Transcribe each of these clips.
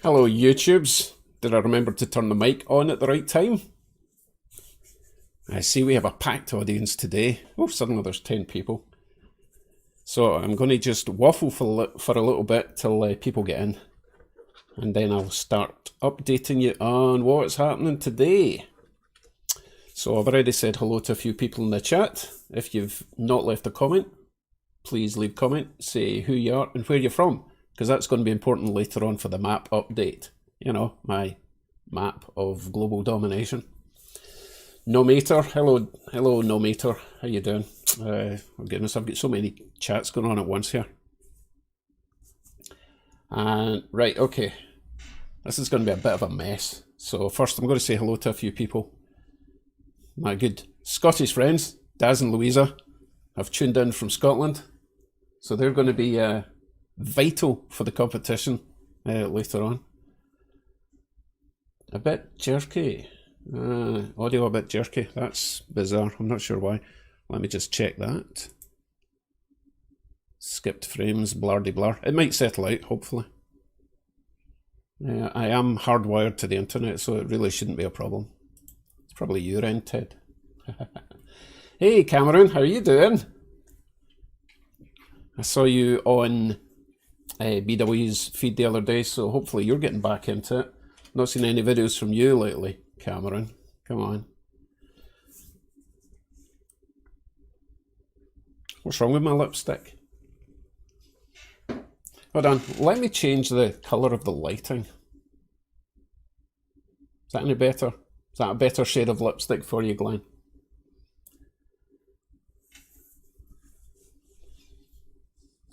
Hello YouTubes. Did I remember to turn the mic on at the right time? I see we have a packed audience today. Oh, suddenly there's 10 people. So I'm going to just waffle for a little bit till people get in. And then I'll start updating you on what's happening today. So I've already said hello to a few people in the chat. If you've not left a comment, please leave a comment, say who you are and where you're from, because that's going to be important later on for the map update. You know, my map of global domination. No Mater, hello No Mater, how you doing? Oh goodness, I've got so many chats going on at once here. And right, okay, this is going to be a bit of a mess. So first I'm going to say hello to a few people. My good Scottish friends, Daz and Louisa, have tuned in from Scotland. So they're going to be vital for the competition later on. A bit jerky. Audio a bit jerky. That's bizarre. I'm not sure why. Let me just check that. Skipped frames, blardy blar. It might settle out, hopefully. I am hardwired to the internet, so it really shouldn't be a problem. It's probably your end, Ted. Hey Cameron, how are you doing? I saw you on BW's feed the other day, so hopefully you're getting back into it. Not seen any videos from you lately, Cameron. Come on. What's wrong with my lipstick? Hold on, let me change the colour of the lighting. Is that any better? Is that a better shade of lipstick for you, Glenn?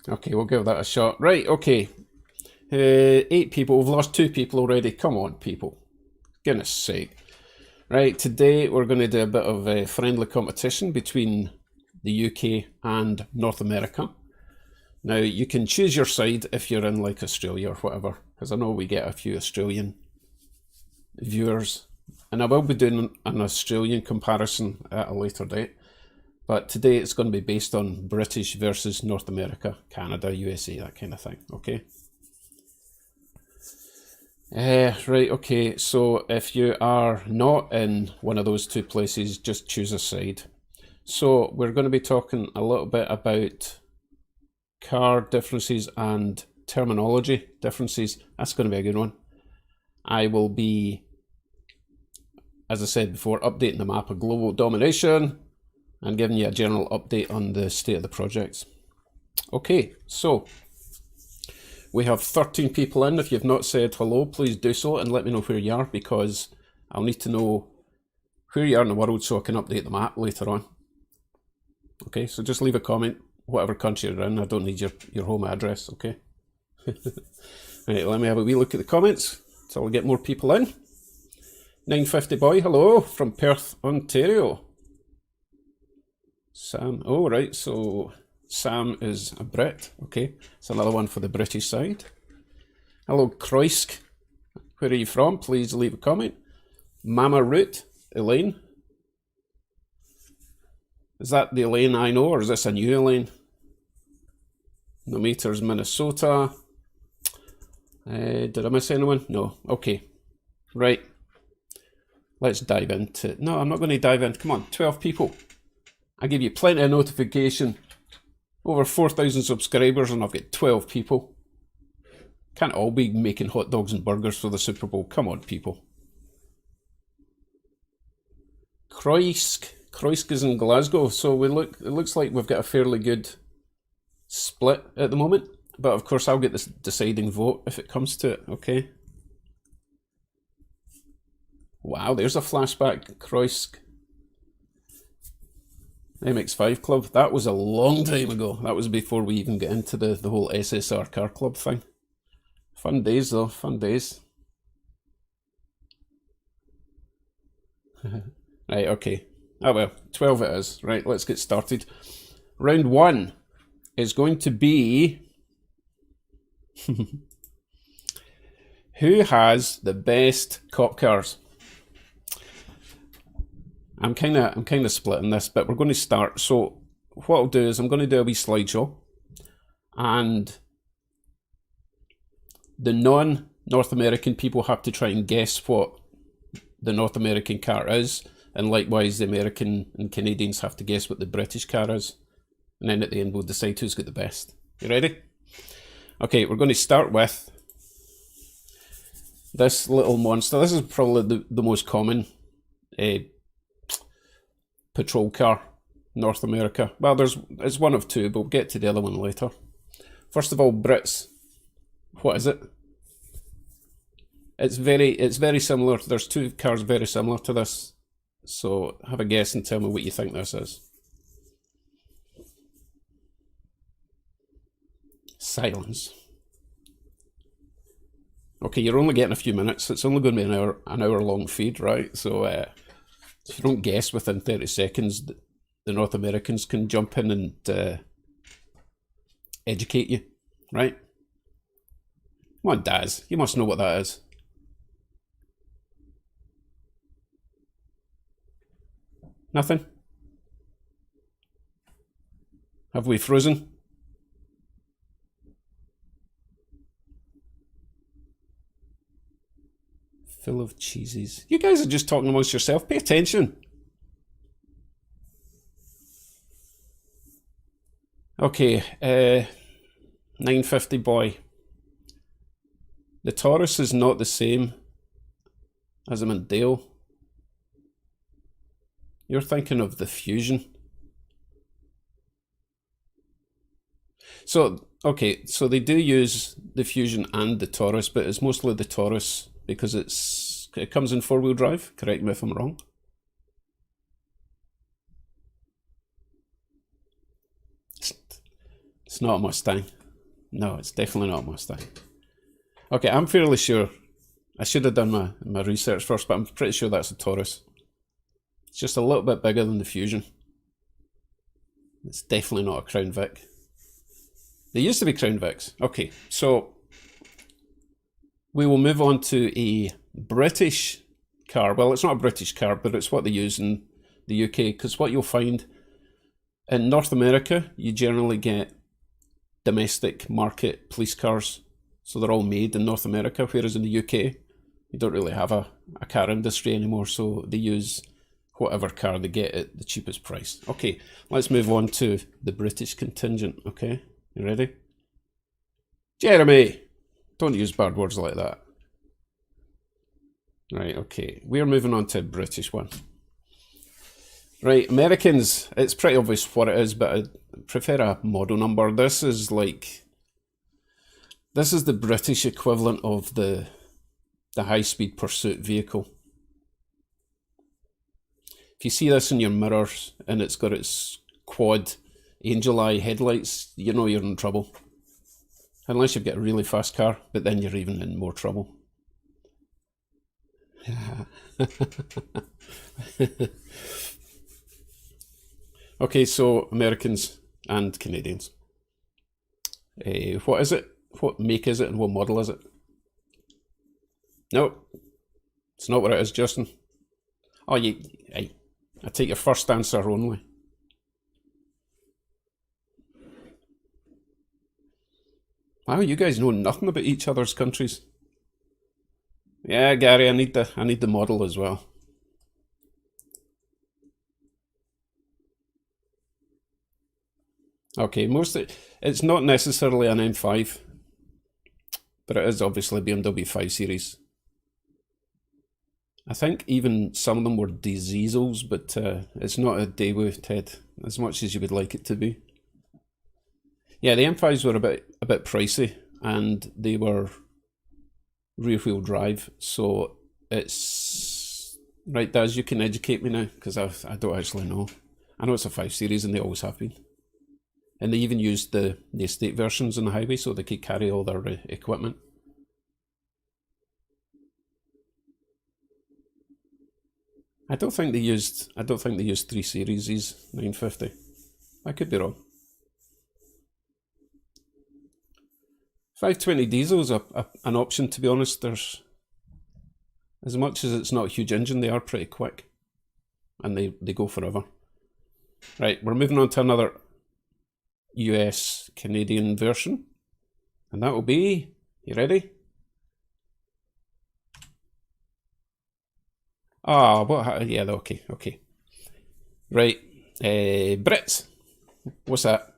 Okay, we'll give that a shot. Right, okay. 8 people. We've lost 2 people already. Come on, people. Goodness sake. Right, today we're going to do a bit of a friendly competition between the UK and North America. Now, you can choose your side if you're in like Australia or whatever, because I know we get a few Australian viewers. And I will be doing an Australian comparison at a later date. But today it's going to be based on British versus North America, Canada, USA, that kind of thing, okay? Right, okay, so if you are not in one of those 2 places, just choose a side. So we're going to be talking a little bit about card differences and terminology differences. That's going to be a good one. I will be, as I said before, updating the map of global domination and giving you a general update on the state of the projects. Okay, so we have 13 people in. If you've not said hello, please do so and let me know where you are, because I'll need to know where you are in the world so I can update the map later on. Okay, so just leave a comment, whatever country you're in. I don't need your home address, okay? Right, let me have a wee look at the comments so I'll get more people in. 950 boy, hello from Perth, Ontario. Sam, oh right, so Sam is a Brit, okay. It's another one for the British side. Hello Kroisk, where are you from? Please leave a comment. Mama Root, Elaine. Is that the Elaine I know, or is this a new Elaine? No Meters, Minnesota. Did I miss anyone? No, okay. Right, let's dive into, no, I'm not going to dive in, come on, 12 people. I give you plenty of notification. Over 4,000 subscribers and I've got 12 people. Can't all be making hot dogs and burgers for the Super Bowl. Come on, people. Kroisk is in Glasgow, so it looks like we've got a fairly good split at the moment. But of course I'll get this deciding vote if it comes to it, okay? Wow, there's a flashback, Kroisk. MX5 Club, that was a long time ago. That was before we even get into the whole SSR car club thing. Fun days though, fun days. Right, okay. Oh well, 12 it is. Right, let's get started. Round 1 is going to be who has the best cop cars? I'm kind of splitting this, but we're going to start. So what I'll do is I'm going to do a wee slideshow, and the North American people have to try and guess what the North American car is, and likewise the American and Canadians have to guess what the British car is, and then at the end we'll decide who's got the best. You ready? Okay, we're going to start with this little monster. This is probably the most common patrol car, North America. Well, it's one of two, but we'll get to the other one later. First of all, Brits. What is it? It's very similar. There's two cars very similar to this. So have a guess and tell me what you think this is. Silence. Okay, you're only getting a few minutes. It's only going to be an hour long feed, right? So if you don't guess within 30 seconds, the North Americans can jump in and educate you, right? Come on, Daz, you must know what that is. Nothing? Have we frozen? Full of cheeses. You guys are just talking amongst yourself. Pay attention. Okay, 950 boy. The Taurus is not the same as a Mondeo. You're thinking of the Fusion. So, okay, so they do use the Fusion and the Taurus, but it's mostly the Taurus because it comes in four-wheel drive. Correct me if I'm wrong. It's not a Mustang. No, it's definitely not a Mustang. Okay, I'm fairly sure. I should have done my research first, but I'm pretty sure that's a Taurus. It's just a little bit bigger than the Fusion. It's definitely not a Crown Vic. They used to be Crown Vics. Okay, so we will move on to a British car. Well, it's not a British car, but it's what they use in the UK, because what you'll find in North America, you generally get domestic market police cars. So they're all made in North America, whereas in the UK, you don't really have a car industry anymore, so they use whatever car they get at the cheapest price. Okay, let's move on to the British contingent, okay? You ready? Jeremy! Don't use bad words like that. Right, okay. We're moving on to a British one. Right, Americans, it's pretty obvious what it is, but I prefer a model number. This is the British equivalent of the high-speed pursuit vehicle. If you see this in your mirrors and it's got its quad angel eye headlights, you know you're in trouble. Unless you've got a really fast car, but then you're even in more trouble. Okay, so Americans and Canadians. What is it? What make is it and what model is it? No, it's not what it is, Justin. Oh, I take your first answer only. Wow, you guys know nothing about each other's countries. Yeah, Gary, I need the model as well. Okay, it's not necessarily an M5, but it is obviously BMW 5 Series. I think even some of them were diesels, but it's not a Daewoo, Ted, as much as you would like it to be. Yeah, the M5s were a bit pricey, and they were rear-wheel drive, so it's... Right, Daz, you can educate me now, because I don't actually know. I know it's a 5 Series, and they always have been. And they even used the estate versions on the highway, so they could carry all their equipment. I don't think they used 3 Series, 950. I could be wrong. 520 diesel's an option, to be honest. There's, as much as it's not a huge engine, they are pretty quick. And they go forever. Right, we're moving on to another US Canadian version. And that will be, you ready? Ah, what? Yeah, okay, okay. Right. Brits. What's that?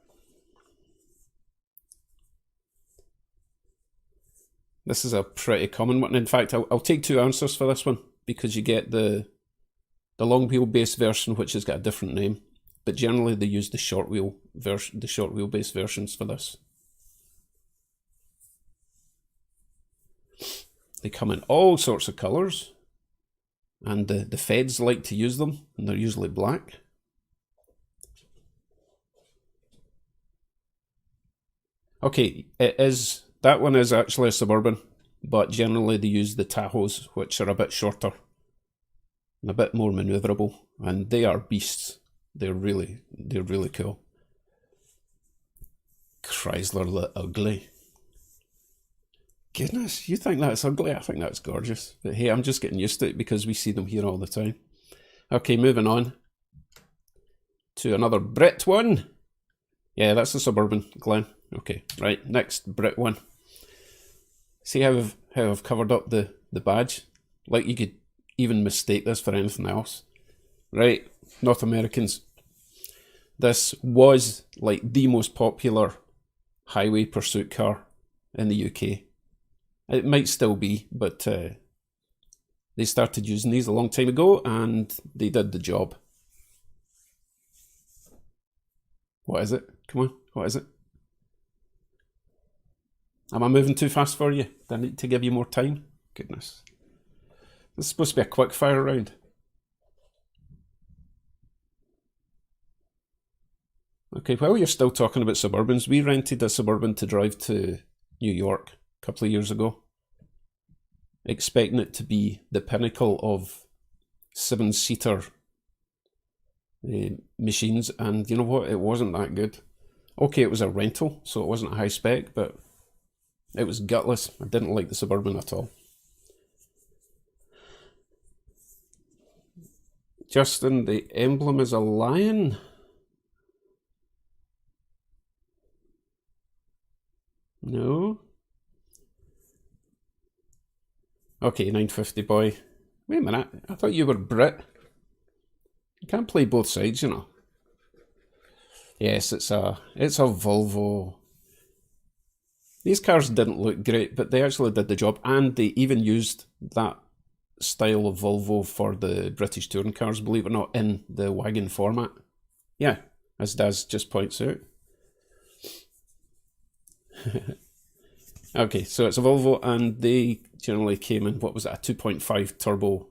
This is a pretty common one. In fact, I'll take two answers for this one because you get the long wheelbase version, which has got a different name, but generally they use the short wheelbase versions for this. They come in all sorts of colours, and the feds like to use them, and they're usually black. Okay, that one is actually a Suburban, but generally they use the Tahoes, which are a bit shorter and a bit more manoeuvrable, and they are beasts. They're really cool. Chrysler look ugly. Goodness, you think that's ugly? I think that's gorgeous. But hey, I'm just getting used to it because we see them here all the time. Okay, moving on to another Brit one. Yeah, that's the Suburban, Glenn. Okay, right, next Brit one. See how I've covered up the badge? Like you could even mistake this for anything else. Right, North Americans. This was like the most popular highway pursuit car in the UK. It might still be, but they started using these a long time ago and they did the job. What is it? Come on, what is it? Am I moving too fast for you? Do I need to give you more time? Goodness. This is supposed to be a quick fire round. Okay, while you're still talking about Suburbans, we rented a Suburban to drive to New York a couple of years ago, expecting it to be the pinnacle of 7-seater machines, and you know what? It wasn't that good. Okay, it was a rental, so it wasn't high spec, but it was gutless. I didn't like the Suburban at all. Justin, the emblem is a lion. No. Okay, 950 boy. Wait a minute, I thought you were Brit. You can't play both sides, you know. Yes, it's a Volvo. These cars didn't look great, but they actually did the job, and they even used that style of Volvo for the British touring cars, believe it or not, in the wagon format. Yeah, as Daz just points out. Okay, so it's a Volvo, and they generally came in, what was it, a 2.5 turbo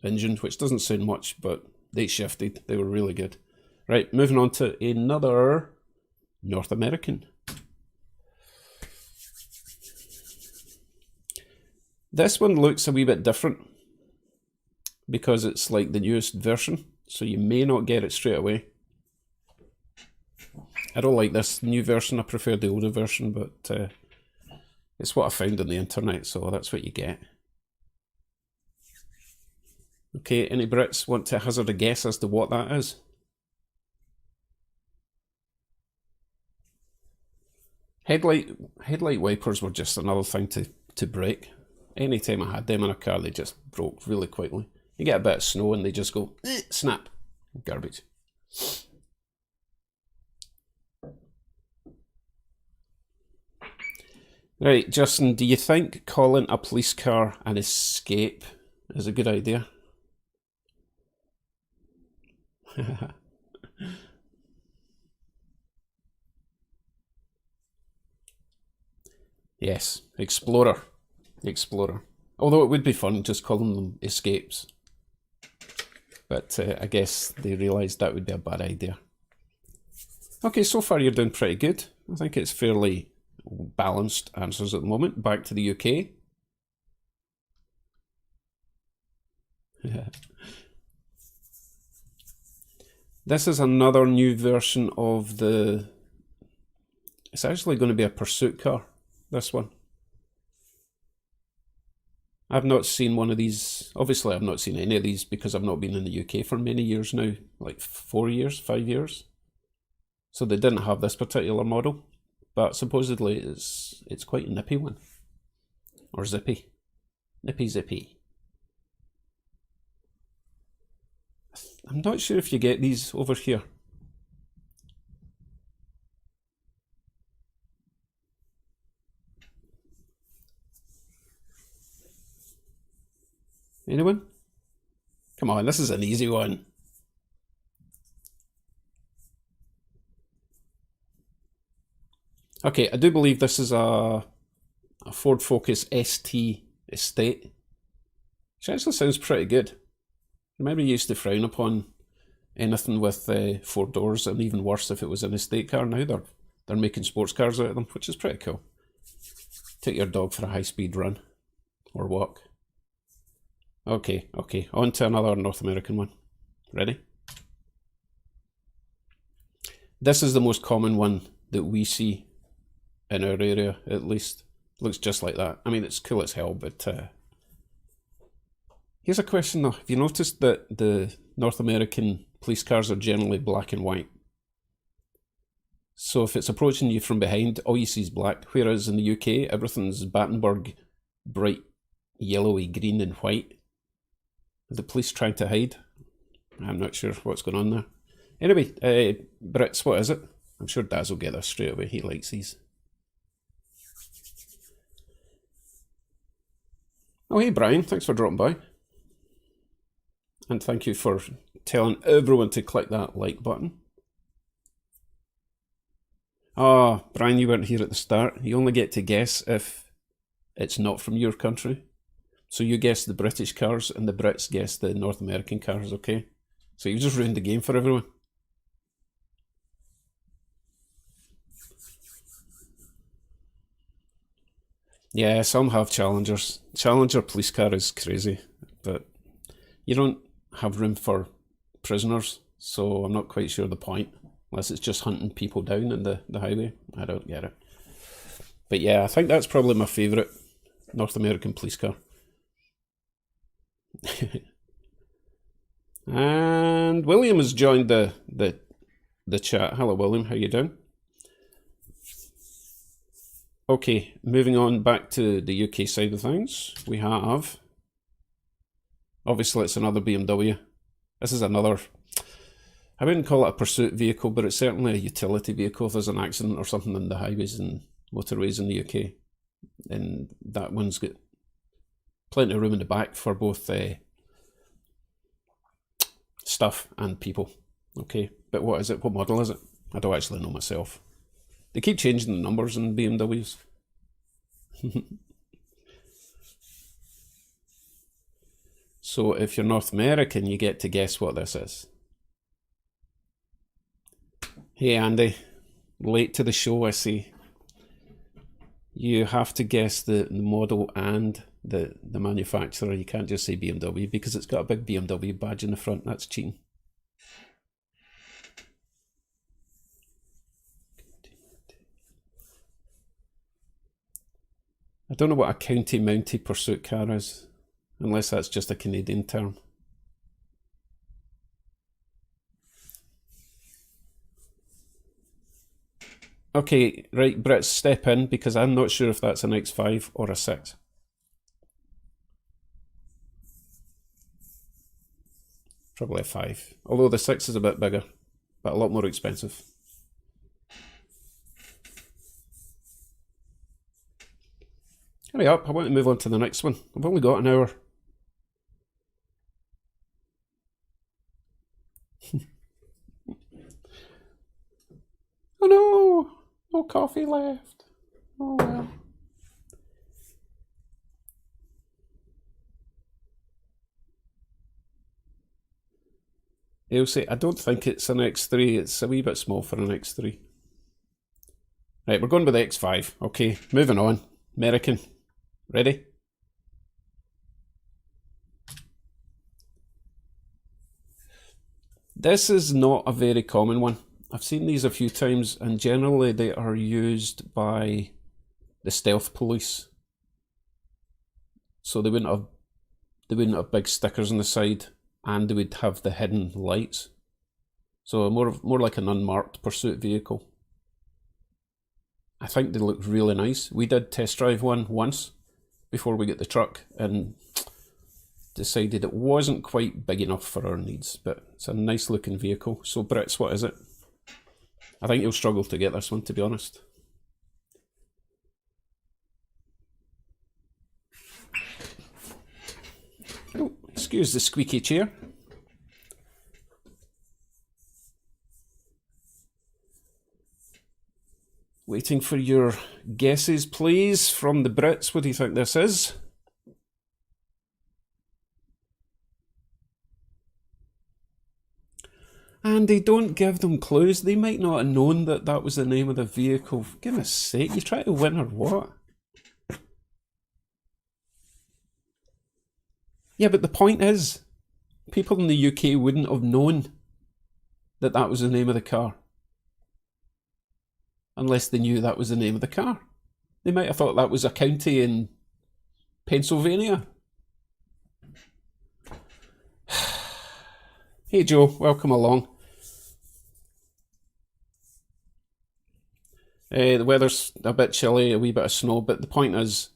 engine, which doesn't sound much, but they shifted. They were really good. Right, moving on to another North American. This one looks a wee bit different because it's like the newest version, so you may not get it straight away. I don't like this new version, I prefer the older version, but it's what I found on the internet, so that's what you get. Okay, any Brits want to hazard a guess as to what that is? Headlight wipers were just another thing to break. Anytime I had them in a car, they just broke really quickly. You get a bit of snow and they just go, snap, garbage. Right, Justin, do you think calling a police car an escape is a good idea? Yes, Explorer. Explorer. Although it would be fun just calling them escapes. But I guess they realised that would be a bad idea. Okay, so far you're doing pretty good. I think it's fairly balanced answers at the moment. Back to the UK. This is another new version of the... It's actually going to be a pursuit car, this one. I've not seen one of these. Obviously, I've not seen any of these because I've not been in the UK for many years now, like 4 years, 5 years. So they didn't have this particular model, but supposedly it's quite a nippy one. Or zippy. Nippy zippy. I'm not sure if you get these over here. Anyone? Come on, this is an easy one. Okay, I do believe this is a Ford Focus ST Estate, which actually sounds pretty good. Remember, you used to frown upon anything with 4 doors, and even worse if it was an estate car. Now they're making sports cars out of them, which is pretty cool. Take your dog for a high-speed run or walk. Okay, on to another North American one. Ready? This is the most common one that we see in our area, at least. Looks just like that. I mean, it's cool as hell, but here's a question though. Have you noticed that the North American police cars are generally black and white? So if it's approaching you from behind, all you see is black, whereas in the UK, everything's Battenberg, bright yellowy, green and white. Are the police trying to hide? I'm not sure what's going on there. Anyway, Brits, what is it? I'm sure Daz will get this straight away. He likes these. Oh, hey Brian, thanks for dropping by. And thank you for telling everyone to click that like button. Oh, Brian, you weren't here at the start. You only get to guess if it's not from your country. So you guess the British cars and the Brits guess the North American cars, okay? So you've just ruined the game for everyone. Yeah, some have Challengers. Challenger police car is crazy, but you don't have room for prisoners, so I'm not quite sure the point, unless it's just hunting people down in the highway. I don't get it. But yeah, I think that's probably my favourite North American police car. And William has joined the chat. Hello William, how you doing? Okay, moving on back to the UK side of things, we have, obviously it's another BMW. This is another, I wouldn't call it a pursuit vehicle, but it's certainly a utility vehicle if there's an accident or something on the highways and motorways in the UK. And that one's got plenty of room in the back for both stuff and people. Okay, but what is it? What model is it? I don't actually know myself. They keep changing the numbers in BMWs. So if you're North American, you get to guess what this is. Hey Andy, late to the show I see. You have to guess the model and the manufacturer. You can't just say BMW because it's got a big BMW badge in the front. That's cheating. I don't know what a county mounted pursuit car is, unless that's just a Canadian term. Okay, right, Brits, step in, because I'm not sure if that's an X5 or a 6. Probably a 5, although the 6 is a bit bigger, but a lot more expensive. Hurry up, I want to move on to the next one. I've only got an hour. Oh no, no coffee left. Oh well. Elsie, I don't think it's an X3, it's a wee bit small for an X3. Right, we're going with the X5. Okay, moving on. American. Ready? This is not a very common one. I've seen these a few times, and generally they are used by the stealth police. So they wouldn't have big stickers on the side, and they would have the hidden lights. So more like an unmarked pursuit vehicle. I think they look really nice. We did test drive one once before we get the truck, and decided it wasn't quite big enough for our needs, but it's a nice looking vehicle. So Brits, what is it? I think you'll struggle to get this one, to be honest. Oh, excuse the squeaky chair. Waiting for your guesses, please, from the Brits. What do you think this is? Andy, don't give them clues. They might not have known that that was the name of the vehicle. For goodness sake, you try to win or what? Yeah, but the point is, people in the UK wouldn't have known that that was the name of the car. Unless they knew that was the name of the car. They might have thought that was a county in Pennsylvania. Hey Joe, welcome along. The weather's a bit chilly, a wee bit of snow, but the point is,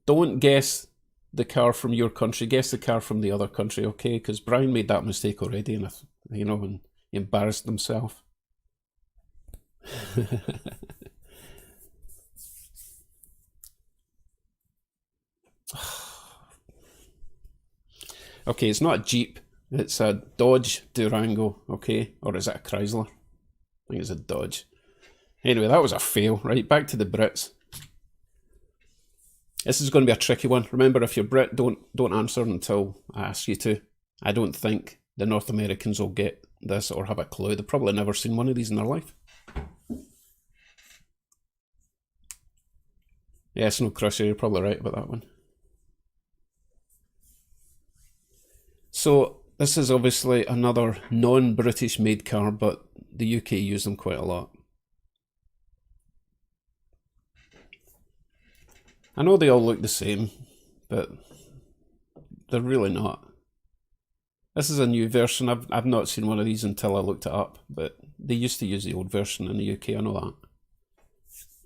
don't guess the car from your country, guess the car from the other country, okay? Because Brian made that mistake already, and and he embarrassed himself. Okay, it's not a Jeep, it's a Dodge Durango, okay? Or is it a Chrysler? I think it's a Dodge. Anyway, that was a fail, right? Back to the Brits. This is going to be a tricky one. Remember, if you're Brit, don't answer until I ask you to. I don't think the North Americans will get this or have a clue. They've probably never seen one of these in their life. Yeah, Snow Crusher, you're probably right about that one. So, this is obviously another non-British made car, but the UK use them quite a lot. I know they all look the same, but they're really not. This is a new version. I've not seen one of these until I looked it up, but they used to use the old version in the UK, I know that.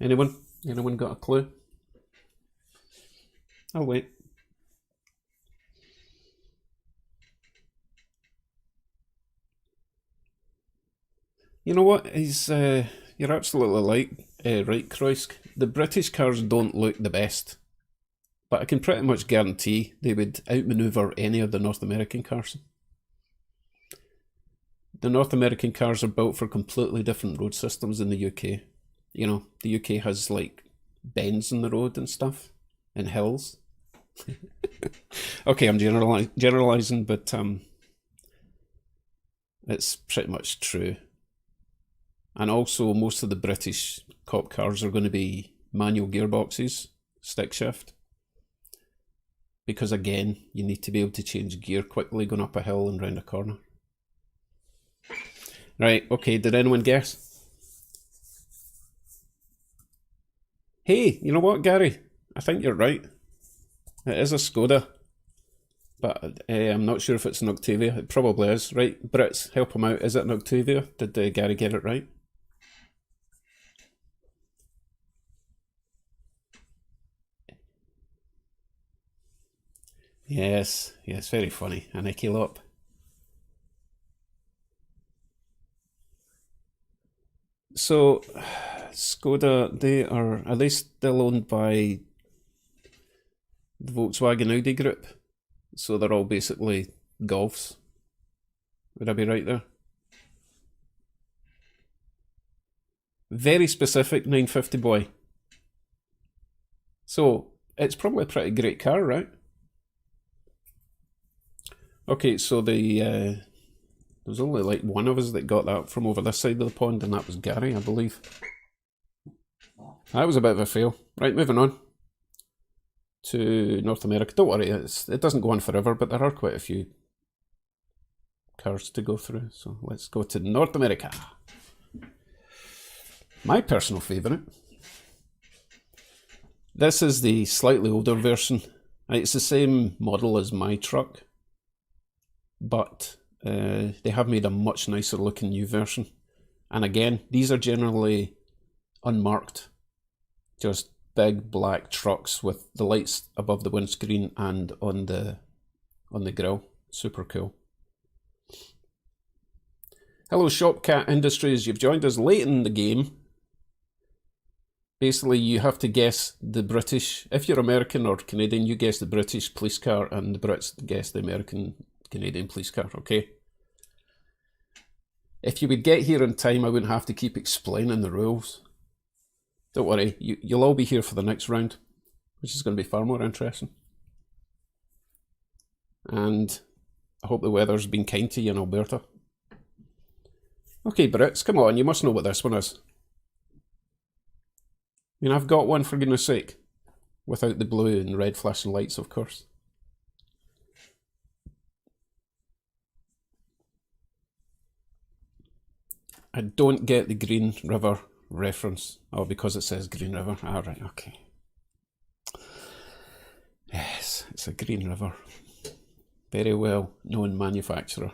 Anyone? Anyone got a clue? I'll wait. You know what? You're absolutely right, Kroisk. The British cars don't look the best, but I can pretty much guarantee they would outmaneuver any of the North American cars. The North American cars are built for completely different road systems than the UK. You know, the UK has like bends in the road and stuff, and hills. Okay, I'm generalizing, but it's pretty much true. And also, most of the British cop cars are going to be manual gearboxes, stick shift. Because again, you need to be able to change gear quickly going up a hill and round a corner. Right, okay, did anyone guess? Hey, you know what, Gary? I think you're right. It is a Skoda. But I'm not sure if it's an Octavia. It probably is. Right, Brits, help him out. Is it an Octavia? Did Gary get it right? Yes, very funny. A Nicky Lop. So, Skoda, are they still owned by the Volkswagen Audi group? So they're all basically Golfs. Would I be right there? Very specific 950 boy. So, it's probably a pretty great car, right? Okay, so there's only like one of us that got that from over this side of the pond, and that was Gary, I believe. That was a bit of a fail. Right, moving on to North America. Don't worry, it doesn't go on forever, but there are quite a few cars to go through. So let's go to North America. My personal favourite. This is the slightly older version. It's the same model as my truck, but they have made a much nicer looking new version. And again, these are generally unmarked, just big black trucks with the lights above the windscreen and on the on the grill. Super cool. Hello Shopcat Industries, you've joined us late in the game. Basically, you have to guess the British, if you're American or Canadian, you guess the British police car and the Brits guess the American Canadian police car, okay? If you would get here in time, I wouldn't have to keep explaining the rules. Don't worry, you'll all be here for the next round, which is going to be far more interesting. And I hope the weather's been kind to you in Alberta. Okay, Brits, come on, you must know what this one is. I mean, I've got one, for goodness sake. Without the blue and red flashing lights, of course. I don't get the Green River reference. Oh, because it says Green River. Ah, right, okay. Yes, it's a Green River. Very well known manufacturer.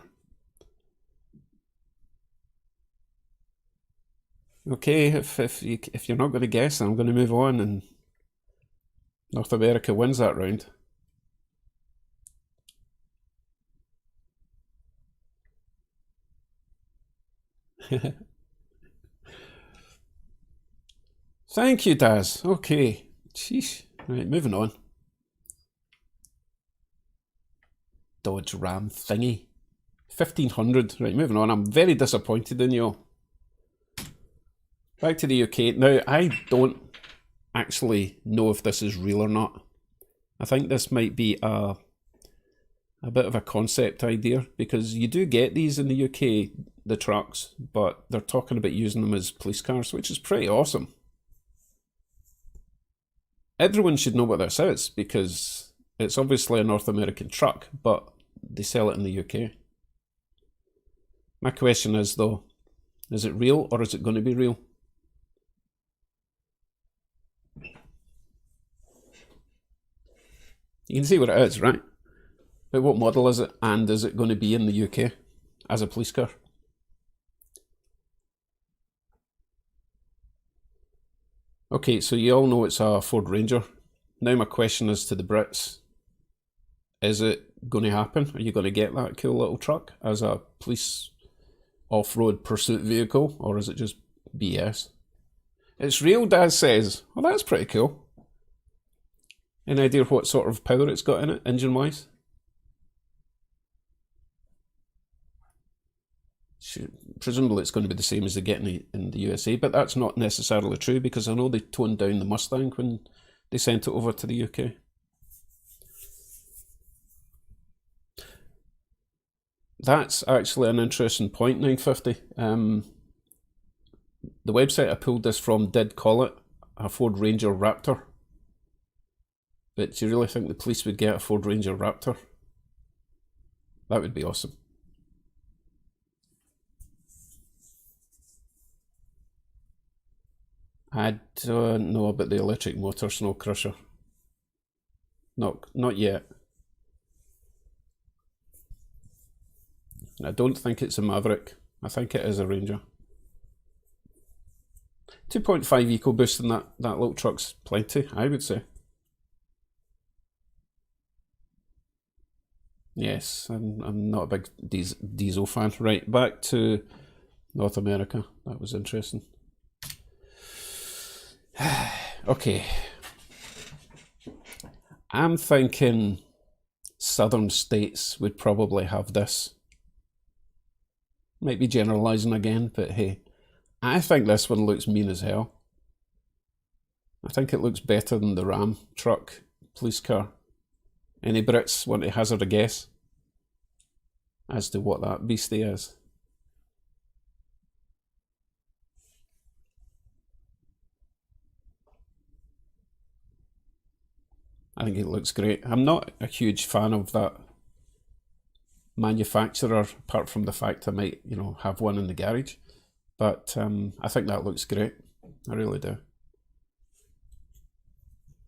Okay, if you're not going to guess, I'm going to move on, and North America wins that round. Thank you, Daz. Okay. Sheesh. Right, moving on. Dodge Ram thingy. 1500. Right, moving on. I'm very disappointed in you. Back to the UK. Now, I don't actually know if this is real or not. I think this might be a bit of a concept idea, because you do get these in the UK, the trucks, but they're talking about using them as police cars, which is pretty awesome. Everyone should know what this is, because it's obviously a North American truck, but they sell it in the UK. My question is, though, is it real or is it going to be real? You can see what it is, right? But what model is it, and is it going to be in the UK as a police car? Okay, so you all know it's a Ford Ranger. Now my question is to the Brits. Is it going to happen? Are you going to get that cool little truck as a police off-road pursuit vehicle, or is it just BS? It's real, Dad says. Well, that's pretty cool. Any idea what sort of power it's got in it, engine-wise? Presumably it's going to be the same as they get in the USA, but that's not necessarily true, because I know they toned down the Mustang when they sent it over to the UK. That's actually an interesting point, 950. The website I pulled this from did call it a Ford Ranger Raptor. But do you really think the police would get a Ford Ranger Raptor? That would be awesome. I don't know about the electric motor snow crusher. Not yet. I don't think it's a Maverick. I think it is a Ranger. 2.5 EcoBoost in that little truck's plenty, I would say. Yes, I'm not a big diesel fan. Right, back to North America. That was interesting. Okay. I'm thinking southern states would probably have this. Might be generalising again, but hey, I think this one looks mean as hell. I think it looks better than the Ram truck police car. Any Brits want to hazard a guess as to what that beastie is? I think it looks great. I'm not a huge fan of that manufacturer, apart from the fact I might, have one in the garage. But I think that looks great. I really do.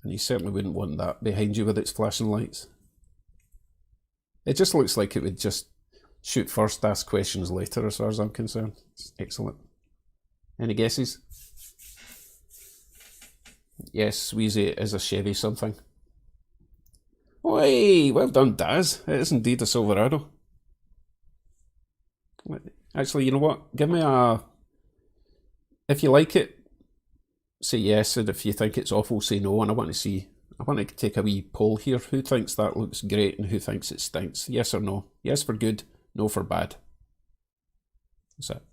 And you certainly wouldn't want that behind you with its flashing lights. It just looks like it would just shoot first, ask questions later, as far as I'm concerned. It's excellent. Any guesses? Yes, Sweezy is a Chevy something. Oh, Hey, well done, Daz. It is indeed a Silverado. Actually, you know what? Give me a... If you like it, say yes, and if you think it's awful, say no, and I want to see... I want to take a wee poll here. Who thinks that looks great and who thinks it stinks? Yes or no? Yes for good, no for bad. That's it.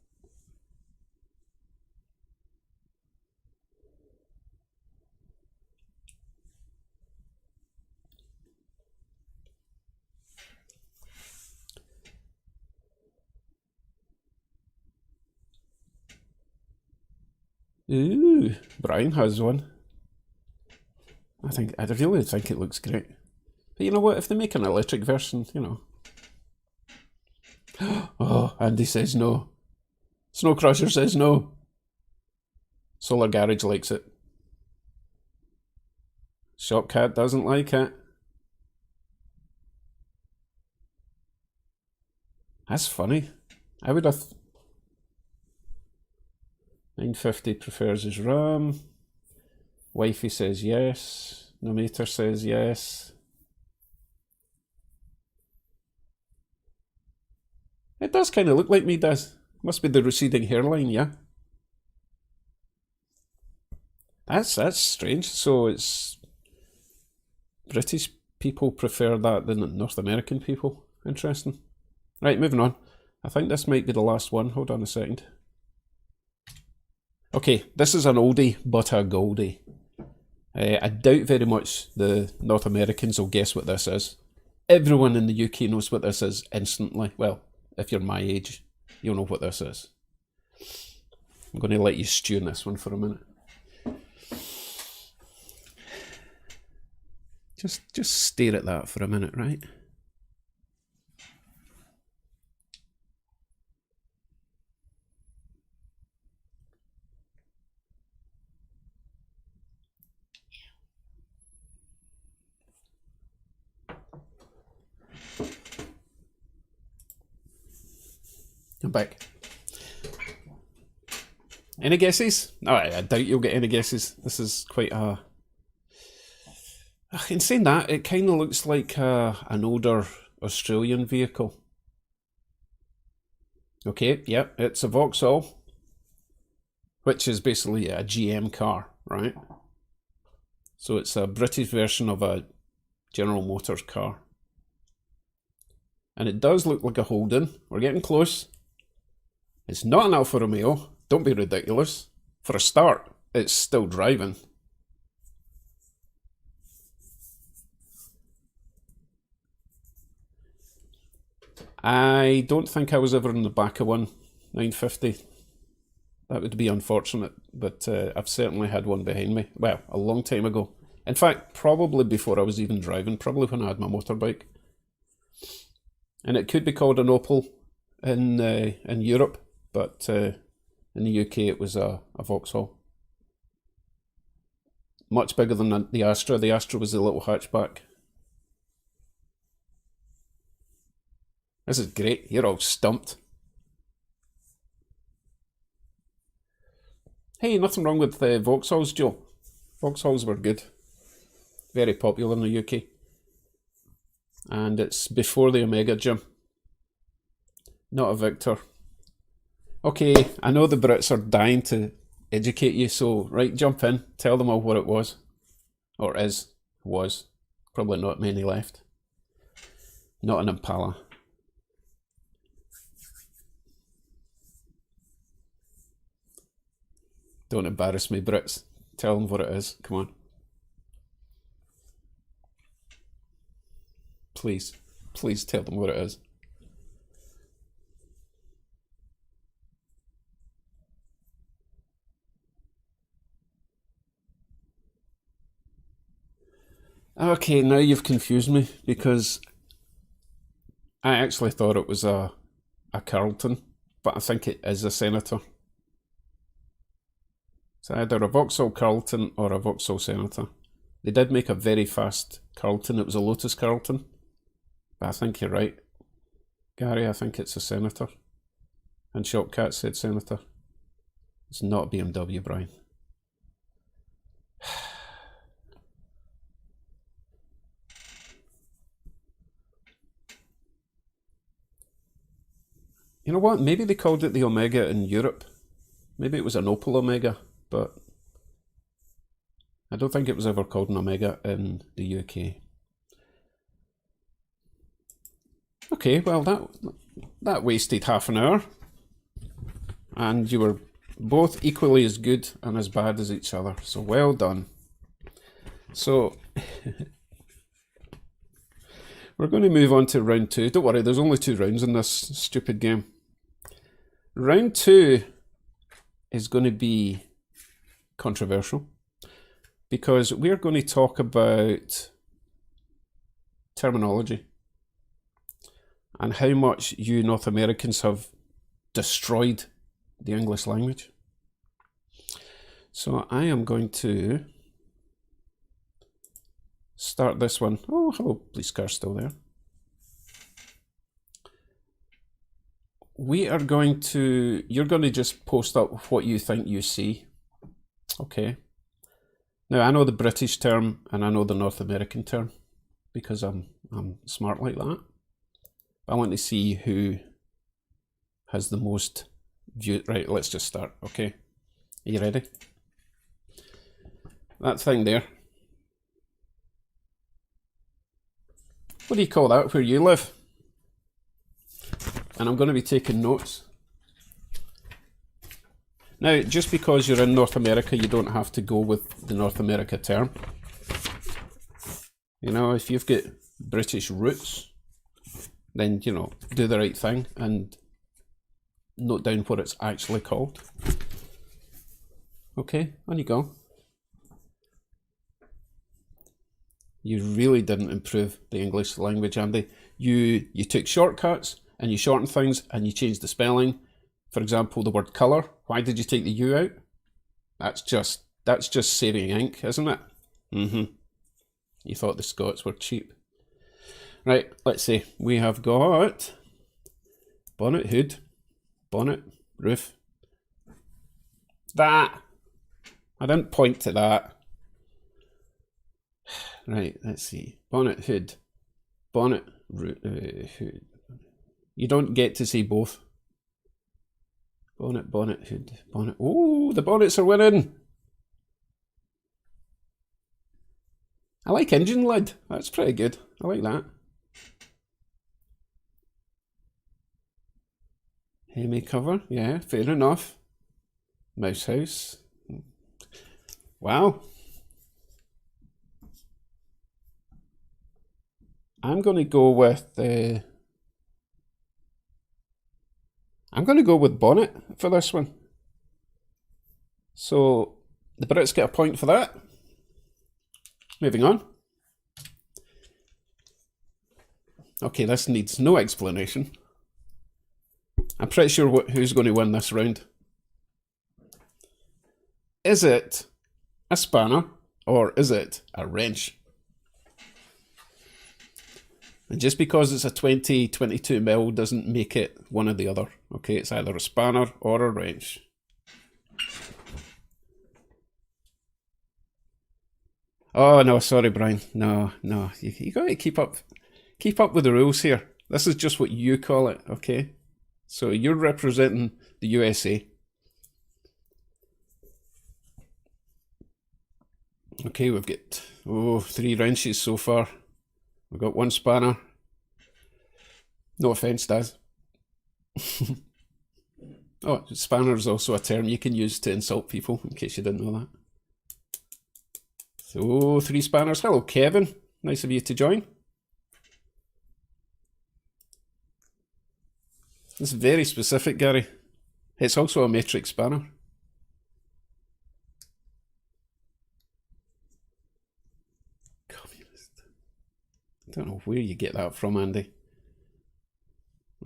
Ooh, Brian has one. I really think it looks great. But you know what? If they make an electric version, you know. Oh, Andy says no. Snow Crusher says no. Solar Garage likes it. Shopcat doesn't like it. That's funny. I would have... 950 prefers his RAM. Wifey says yes. Nomator says yes. It does kind of look like me, does. Must be the receding hairline, yeah. That's strange. So it's British people prefer that than North American people. Interesting. Right, moving on. I think this might be the last one. Hold on a second. Okay, this is an oldie but a goldie. I doubt very much the North Americans will guess what this is. Everyone in the UK knows what this is instantly. Well, if you're my age, you'll know what this is. I'm going to let you stew in this one for a minute. Just stare at that for a minute, right? I'm back. Any guesses? No, I doubt you'll get any guesses. This is quite a... In saying that, it kind of looks like an older Australian vehicle. Okay, yep, it's a Vauxhall, which is basically a GM car, right? So it's a British version of a General Motors car. And it does look like a Holden. We're getting close. It's not an Alfa Romeo. Don't be ridiculous. For a start, it's still driving. I don't think I was ever in the back of one 950. That would be unfortunate, but I've certainly had one behind me. Well, a long time ago. In fact, probably before I was even driving, probably when I had my motorbike. And it could be called an Opel in Europe, but in the UK it was a Vauxhall. Much bigger than the Astra. The Astra was a little hatchback. This is great. You're all stumped. Hey, nothing wrong with Vauxhalls, Joe. Vauxhalls were good. Very popular in the UK. And it's before the Omega Gym. Not a Victor. Okay, I know the Brits are dying to educate you, so right, jump in. Tell them all what it was. Or is. Was. Probably not many left. Not an Impala. Don't embarrass me, Brits. Tell them what it is. Come on. Please. Please tell them what it is. Okay, now you've confused me because I actually thought it was a Carlton, but I think it is a Senator. It's either a Vauxhall Carlton or a Vauxhall Senator. They did make a very fast Carlton. It was a Lotus Carlton. But I think you're right. Gary, I think it's a Senator. And Shopcat said Senator. It's not a BMW, Brian. You know what? Maybe they called it the Omega in Europe. Maybe it was an Opal Omega, but I don't think it was ever called an Omega in the UK. Okay, well that wasted half an hour. And you were both equally as good and as bad as each other. So well done. So we're going to move on to round 2. Don't worry, there's only 2 rounds in this stupid game. Round 2 is going to be controversial because we're going to talk about terminology and how much you North Americans have destroyed the English language. So I am going to start this one. Oh, hello, police car still there. You're going to just post up what you think you see. Okay. Now I know the British term and I know the North American term because I'm smart like that. I want to see who has the most view. Right, let's just start. Okay. Are you ready? That thing there. What do you call that where you live? And I'm going to be taking notes. Now, just because you're in North America, you don't have to go with the North America term. You know, if you've got British roots, then, you know, do the right thing and note down what it's actually called. Okay, on you go. You really didn't improve the English language, Andy. You took shortcuts and you shortened things and you changed the spelling. For example, the word colour. Why did you take the U out? That's just saving ink, isn't it? You thought the Scots were cheap. Right, let's see. We have got bonnet, hood, bonnet, roof. That. I didn't point to that. Right, let's see. Bonnet, hood, bonnet, hood. You don't get to see both. Bonnet, bonnet, hood, bonnet. Oh, the bonnets are winning. I like engine lid. That's pretty good. I like that. Hemi cover. Yeah, fair enough. Mouse house. Wow. I'm going to go with bonnet for this one. So the Brits get a point for that. Moving on. Okay, this needs no explanation. I'm pretty sure who's going to win this round. Is it a spanner or is it a wrench? And just because it's a 20-22 mil doesn't make it one or the other. Okay, it's either a spanner or a wrench. Oh no, sorry, Brian. No, you got to keep up with the rules here. This is just what you call it, okay? So you're representing the USA. Okay, we've got 3 wrenches so far. We've got 1 spanner. No offence, Daz. Oh, spanner is also a term you can use to insult people, in case you didn't know that. So, 3 spanners. Hello, Kevin. Nice of you to join. It's very specific, Gary. It's also a metric spanner. Communist. I don't know where you get that from, Andy.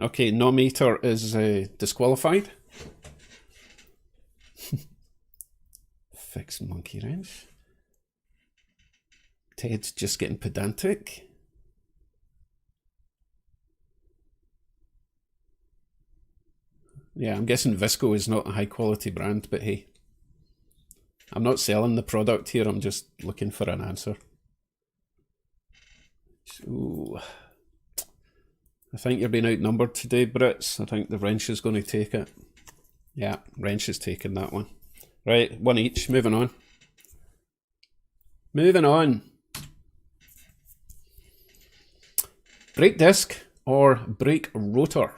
Okay, no meter is disqualified. Fixed monkey wrench. Ted's just getting pedantic. Yeah, I'm guessing Visco is not a high quality brand, but hey. I'm not selling the product here, I'm just looking for an answer. Ooh. I think you're being outnumbered today, Brits. I think the wrench is going to take it. Yeah, wrench is taking that one. Right, one each. Moving on. Moving on. Brake disc or brake rotor?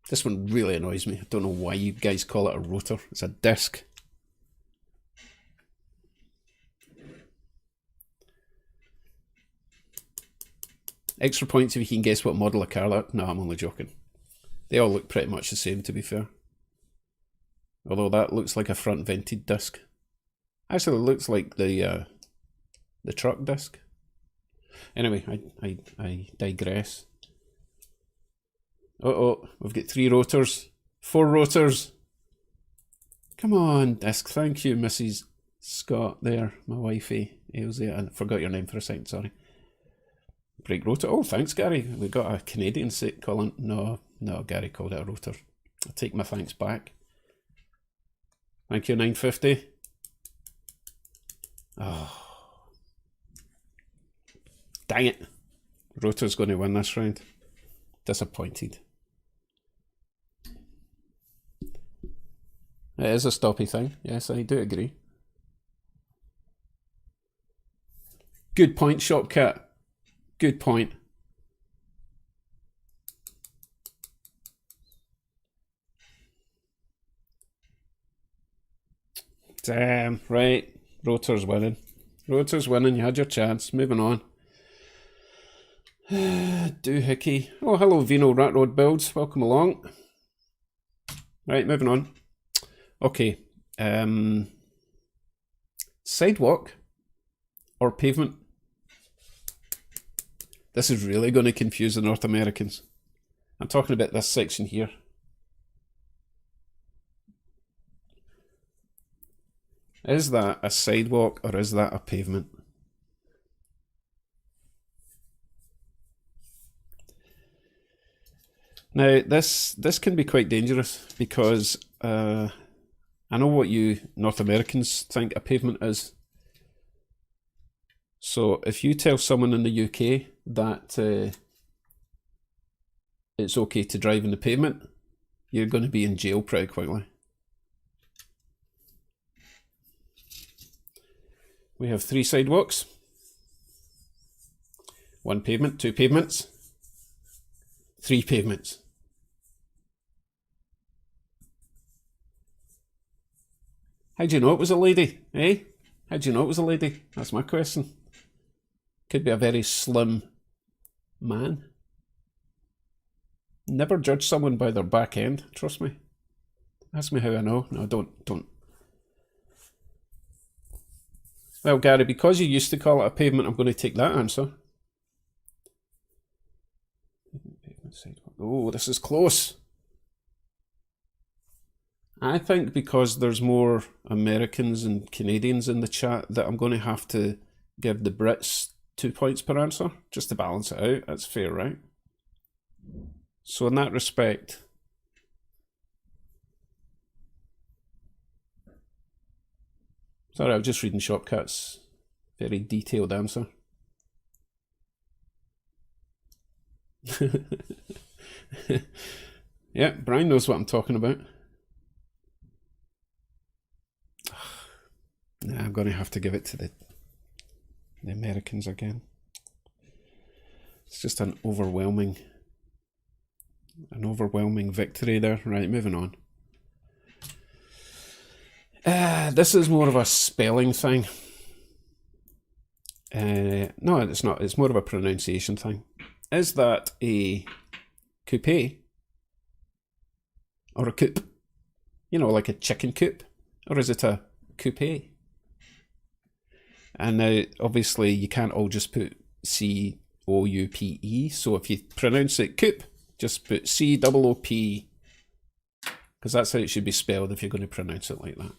This one really annoys me. I don't know why you guys call it a rotor. It's a disc. Extra points if you can guess what model of car that. No, I'm only joking. They all look pretty much the same, to be fair. Although that looks like a front vented disc. Actually, it looks like the truck disc. Anyway, I digress. Uh-oh, we've got 3 rotors. 4 rotors. Come on, disc. Thank you, Mrs. Scott there, my wifey. Ailsie, I forgot your name for a second, sorry. Brake rotor. Oh, thanks, Gary. We got a Canadian calling. No, Gary called it a rotor. I'll take my thanks back. Thank you, 950. Oh. Dang it. Rotor's going to win this round. Disappointed. It is a stoppy thing. Yes, I do agree. Good point, Shopcat. Good point. Damn, right. Rotor's winning. Rotor's winning. You had your chance. Moving on. Doohickey. Oh, hello, Vino Rat Road Builds. Welcome along. Right, moving on. Okay. Sidewalk or pavement? This is really going to confuse the North Americans. I'm talking about this section here. Is that a sidewalk or is that a pavement? Now, this can be quite dangerous because I know what you North Americans think a pavement is. So if you tell someone in the UK that it's okay to drive in the pavement, you're going to be in jail pretty quickly. We have 3 sidewalks, 1 pavement, 2 pavements, 3 pavements. How'd you know it was a lady, eh? How'd you know it was a lady? That's my question. Could be a very slim man. Never judge someone by their back end, trust me. Ask me how I know. No, don't. Well, Gary, because you used to call it a pavement, I'm going to take that answer. Oh, this is close. I think because there's more Americans and Canadians in the chat that I'm going to have to give the Brits 2 points per answer, just to balance it out. That's fair, right? So in that respect, sorry, I was just reading Shopcat's very detailed answer. Yeah, Brian knows what I'm talking about. Nah, I'm going to have to give it to the Americans again. It's just an overwhelming victory there. Right, moving on. This is more of a spelling thing. No, it's not. It's more of a pronunciation thing. Is that a coupe or a coupe? You know, like a chicken coop? Or is it a coupe? And now, obviously, you can't all just put C-O-U-P-E. So if you pronounce it coupe, just put C-O-O-P, because that's how it should be spelled if you're going to pronounce it like that.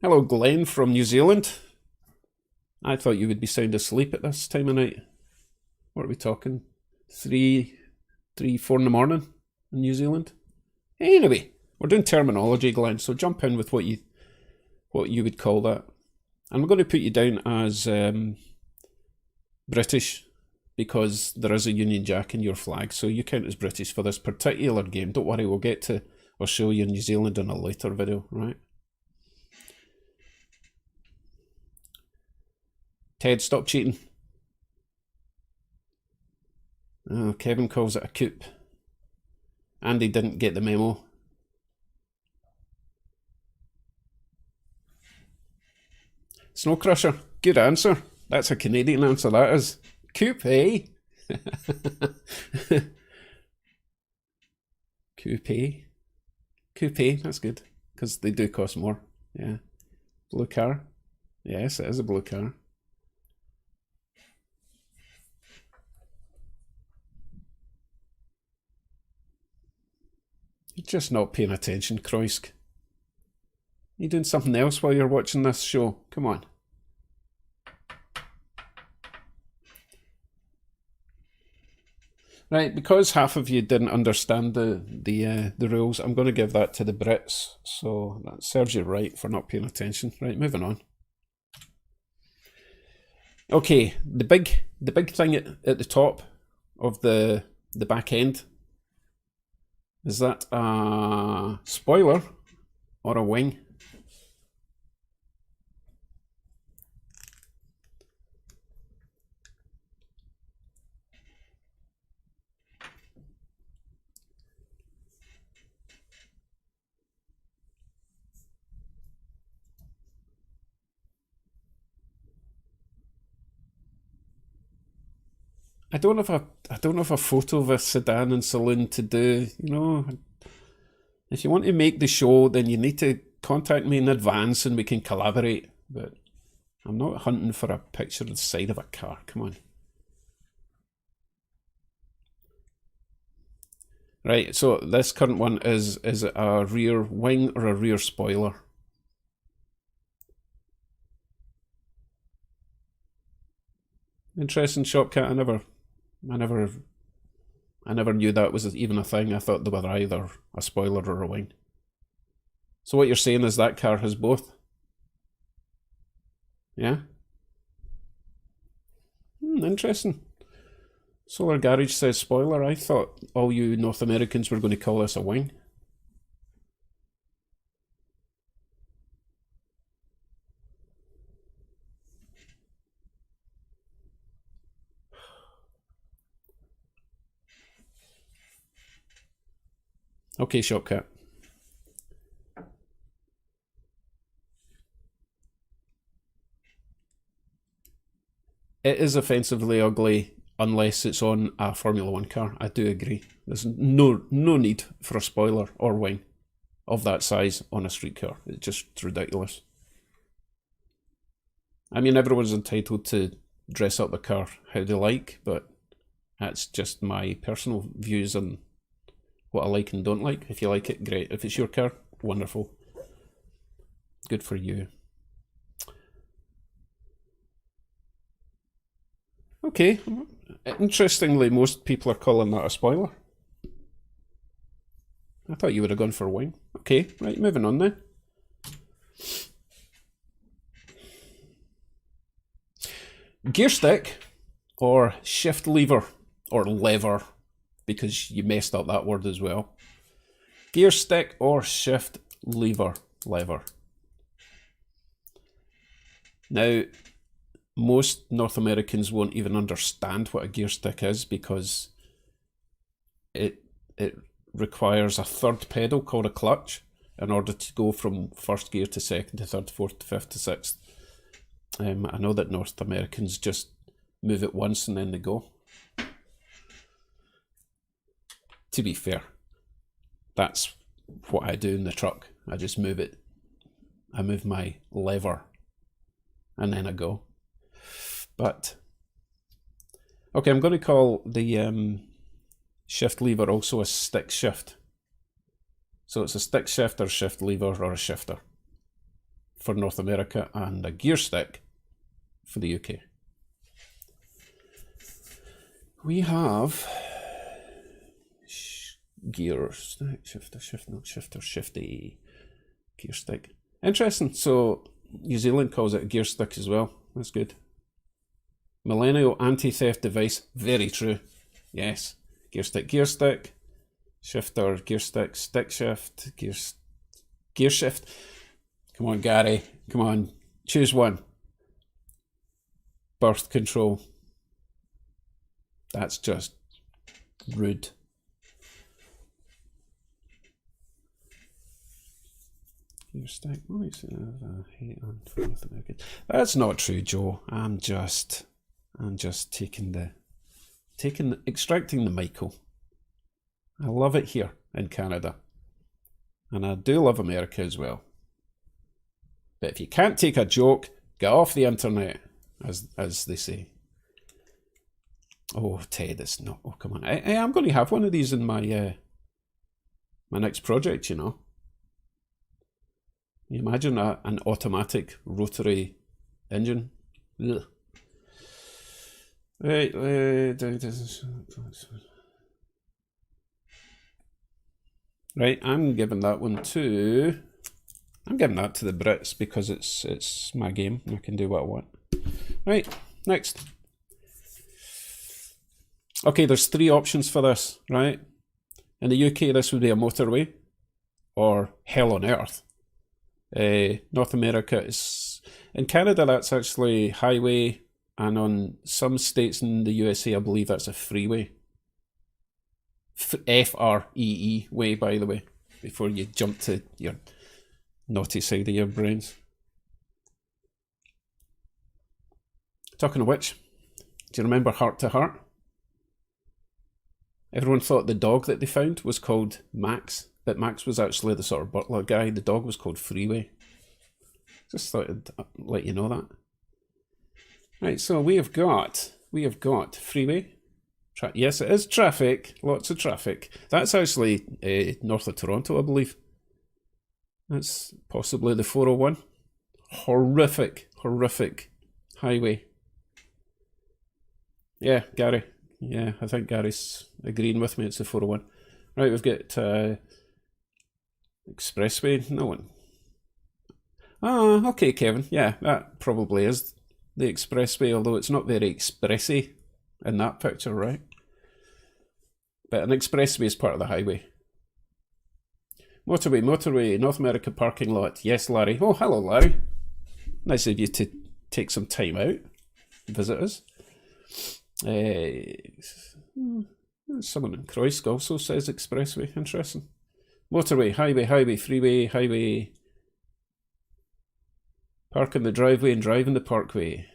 Hello, Glenn from New Zealand. I thought you would be sound asleep at this time of night. What are we talking? 3, 4 in the morning in New Zealand? Anyway, we're doing terminology, Glenn, so jump in with what you would call that. I'm going to put you down as British because there is a Union Jack in your flag, so you count as British for this particular game. Don't worry, we'll get to Australia and New Zealand in a later video, right? Ted, stop cheating. Oh, Kevin calls it a coup. Andy didn't get the memo. Snow Crusher, good answer. That's a Canadian answer, that is. Coupe, eh? Coupe. Coupe, that's good. Because they do cost more. Yeah. Blue car. Yes, it is a blue car. You're just not paying attention, Kroisk. You doing something else while you're watching this show? Come on. Right, because half of you didn't understand the rules, I'm going to give that to the Brits. So that serves you right for not paying attention. Right, moving on. Okay, the big thing at the top of the back end, is that a spoiler or a wing? I don't have a photo of a sedan and saloon to do. You know, if you want to make the show, then you need to contact me in advance and we can collaborate. But I'm not hunting for a picture of the side of a car. Come on. Right, so this current one is it a rear wing or a rear spoiler? Interesting, Shopcat. I never knew that was even a thing. I thought they were either a spoiler or a wing. So what you're saying is that car has both? Yeah? Interesting. Solar Garage says spoiler. I thought all you North Americans were going to call this a wing. Okay, Shopcat. It is offensively ugly unless it's on a Formula 1 car. I do agree. There's no need for a spoiler or wing of that size on a street car. It's just ridiculous. I mean, everyone's entitled to dress up the car how they like, but that's just my personal views on what I like and don't like. If you like it, great. If it's your car, wonderful. Good for you. Okay. Interestingly, most people are calling that a spoiler. I thought you would have gone for a wing. Okay, right, moving on then. Gear stick or shift lever or lever, because you messed up that word as well. Gear stick or shift lever. Now, most North Americans won't even understand what a gear stick is because it requires a third pedal called a clutch in order to go from first gear to second to third to fourth to fifth to sixth. I know that North Americans just move it once and then they go. To be fair, that's what I do in the truck. I just move it. I move my lever and then I go. But, okay, I'm going to call the shift lever also a stick shift. So it's a stick shift or shift lever or a shifter for North America and a gear stick for the UK. We have gear stick, shifter, shifty, gear stick. Interesting. So New Zealand calls it a gear stick as well. That's good. Millennial anti-theft device. Very true. Yes. Gear stick. Shifter, gear stick, stick shift, gear shift. Come on, Gary. Come on. Choose one. Birth control. That's just rude. Gear stick. That's not true, Joe. I'm just extracting the Michael. I love it here in Canada. And I do love America as well. But if you can't take a joke, get off the internet, as they say. Oh, Ted, it's not. Oh, come on. I'm going to have one of these in my my next project, you know. You imagine an automatic rotary engine. Ugh. Right. Right, I'm giving that to the Brits because it's my game. I can do what I want. Right, next. Okay, there's 3 options for this, right? In the UK, this would be a motorway or hell on earth. North America is... In Canada, that's actually highway, and on some states in the USA, I believe that's a freeway. F-R-E-E way, by the way, before you jump to your naughty side of your brains. Talking of which, do you remember Heart to Heart? Everyone thought the dog that they found was called Max, but Max was actually the sort of butler guy. The dog was called Freeway. Just thought I'd let you know that. Right, so we have got freeway. Yes, it is traffic. Lots of traffic. That's actually north of Toronto, I believe. That's possibly the 401. Horrific highway. Yeah, Gary. Yeah, I think Gary's agreeing with me. It's the 401. Right, we've got expressway. No one. Ah, okay, Kevin. Yeah, that probably is the expressway, although it's not very expressy in that picture, right? But an expressway is part of the highway. Motorway, North America parking lot. Yes, Larry. Oh, hello, Larry. Nice of you to take some time out, visit us. Someone in Croysk also says expressway. Interesting. Motorway, highway, freeway. Park in the driveway and drive in the parkway.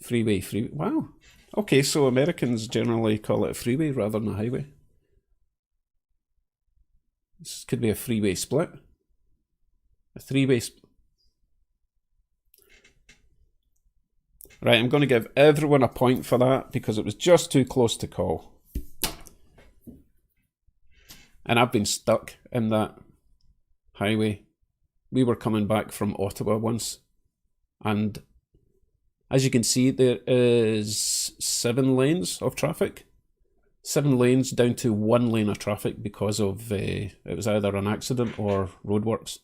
Freeway. Wow. Okay, so Americans generally call it a freeway rather than a highway. This could be a freeway split. A three-way split. Right, I'm going to give everyone a point for that because it was just too close to call. And I've been stuck in that highway. We were coming back from Ottawa once, and as you can see, there is 7 lanes of traffic. 7 lanes down to 1 lane of traffic because of it was either an accident or roadworks.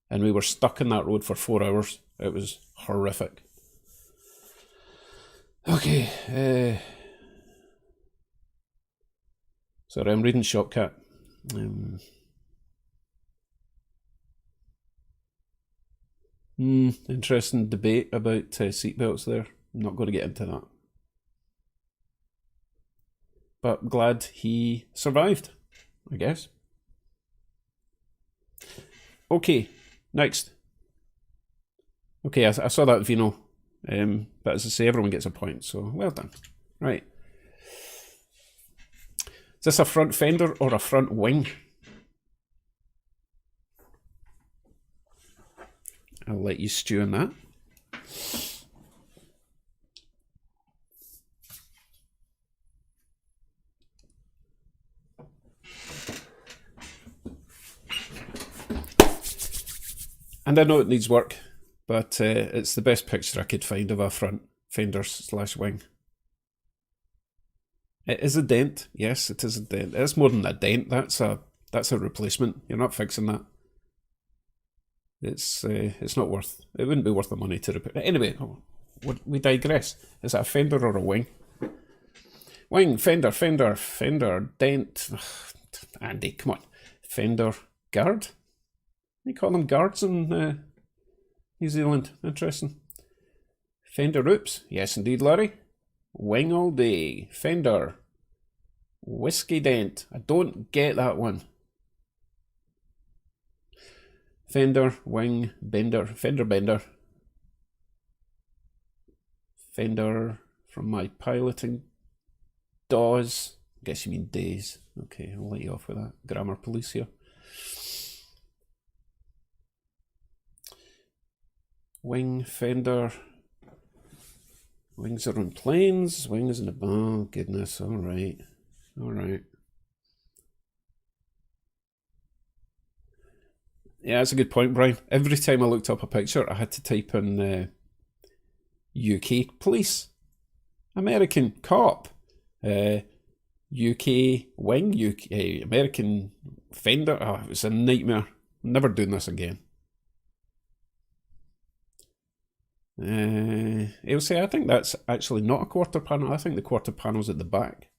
And we were stuck in that road for 4 hours. It was horrific. Okay. Sorry, I'm reading Shopcat. Interesting debate about seatbelts there. I'm not going to get into that. But glad he survived, I guess. Okay, next. Okay, I saw that Vino. But as I say, everyone gets a point, so well done. Right. Is this a front fender or a front wing? I'll let you stew on that. And I know it needs work, but it's the best picture I could find of a front fender / wing. It is a dent. Yes, it is a dent. It's more than a dent. That's a replacement. You're not fixing that. It's not worth. It wouldn't be worth the money to repair. Anyway, we digress. Is that a fender or a wing? Wing, fender, dent. Andy, come on. Fender, guard. They call them guards in New Zealand. Interesting. Fender, oops. Yes, indeed, Larry. Wing all day. Fender. Whiskey dent. I don't get that one. Fender, wing, bender. Fender bender. Fender from my piloting DAWs. I guess you mean days. Okay, I'll let you off with that. Grammar police here. Wing, fender. Wings are on planes. Wings in the... Oh, goodness. All right. All right. Yeah, that's a good point, Brian. Every time I looked up a picture, I had to type in UK police, American cop, UK wing, UK American fender. Oh, it was a nightmare. I'm never doing this again. He'll say, I think that's actually not a quarter panel. I think the quarter panel's at the back.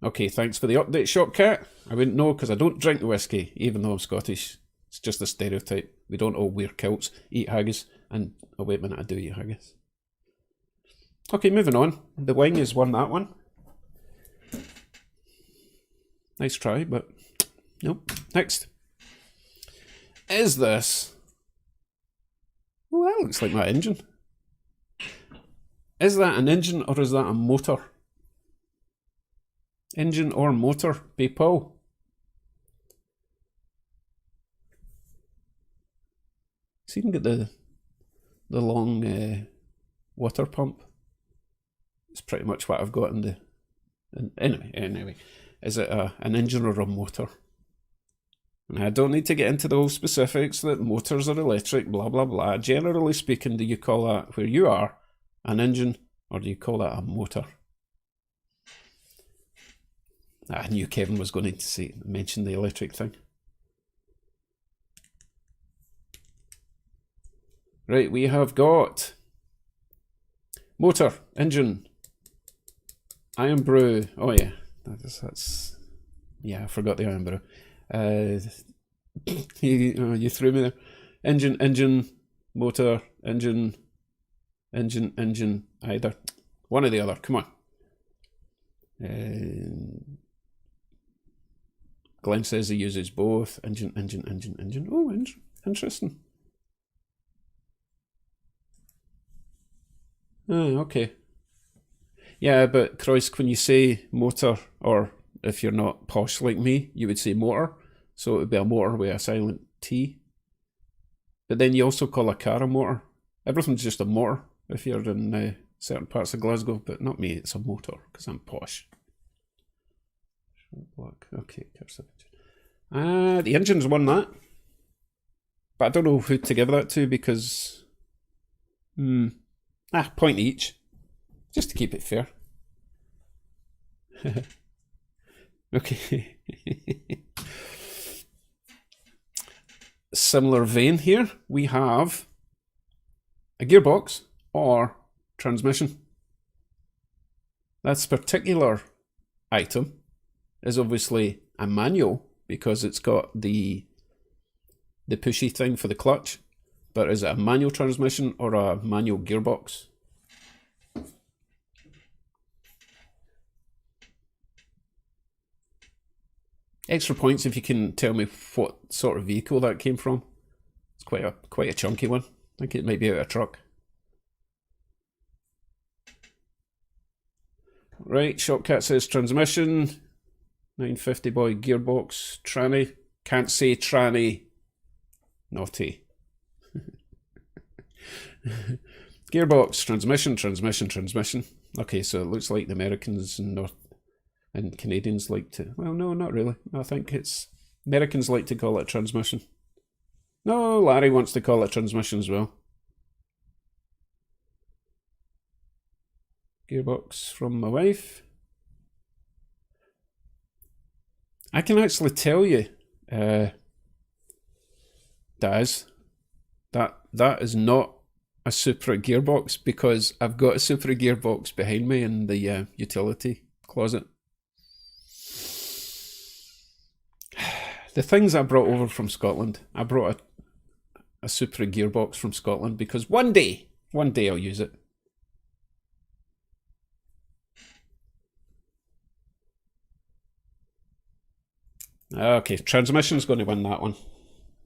Okay, thanks for the update, Shopcat. I wouldn't know because I don't drink the whiskey, even though I'm Scottish. It's just a stereotype. We don't all wear kilts, eat haggis, and... Oh, wait a minute, I do eat haggis. Okay, moving on. The wing has won that one. Nice try, but... Nope. Next. Is this... Oh, that looks like my engine. Is that an engine or is that a motor? Engine or motor, people? See, you can get the long water pump. It's pretty much what I've got in the... Anyway, is it an engine or a motor? And I don't need to get into those specifics that motors are electric, blah, blah, blah. Generally speaking, do you call that, where you are, an engine, or do you call that a motor? I knew Kevin was going to mention the electric thing. Right, we have got motor, engine, iron brew. Oh yeah, that's yeah, I forgot the iron brew. You threw me there. Engine, motor, engine, either. One or the other, come on. Glenn says he uses both. Engine. Oh, interesting. Oh, okay. Yeah, but Kroisk, when you say motor, or if you're not posh like me, you would say motor. So it would be a motor with a silent T. But then you also call a car a motor. Everything's just a motor if you're in certain parts of Glasgow, but not me, it's a motor, because I'm posh. Block. Okay, the engine's won that. But I don't know who to give that to because... point each. Just to keep it fair. Okay. Similar vein here, we have a gearbox or transmission. This particular item is obviously a manual because it's got the pushy thing for the clutch, but is it a manual transmission or a manual gearbox? Extra points if you can tell me what sort of vehicle that came from. It's quite a chunky one. I think it might be out of a truck. Right, Shopcat says transmission. 950 boy gearbox. Tranny. Can't say tranny. Naughty. Gearbox, transmission. Okay, so it looks like the Americans and Canadians like to... Well, no, not really. I think it's... Americans like to call it transmission. No, Larry wants to call it transmission as well. Gearbox from my wife. I can actually tell you Daz, that is not a Supra gearbox, because I've got a Supra gearbox behind me in the utility closet. The things I brought over from Scotland, I brought a Supra gearbox from Scotland because one day I'll use it. Okay, transmission's going to win that one.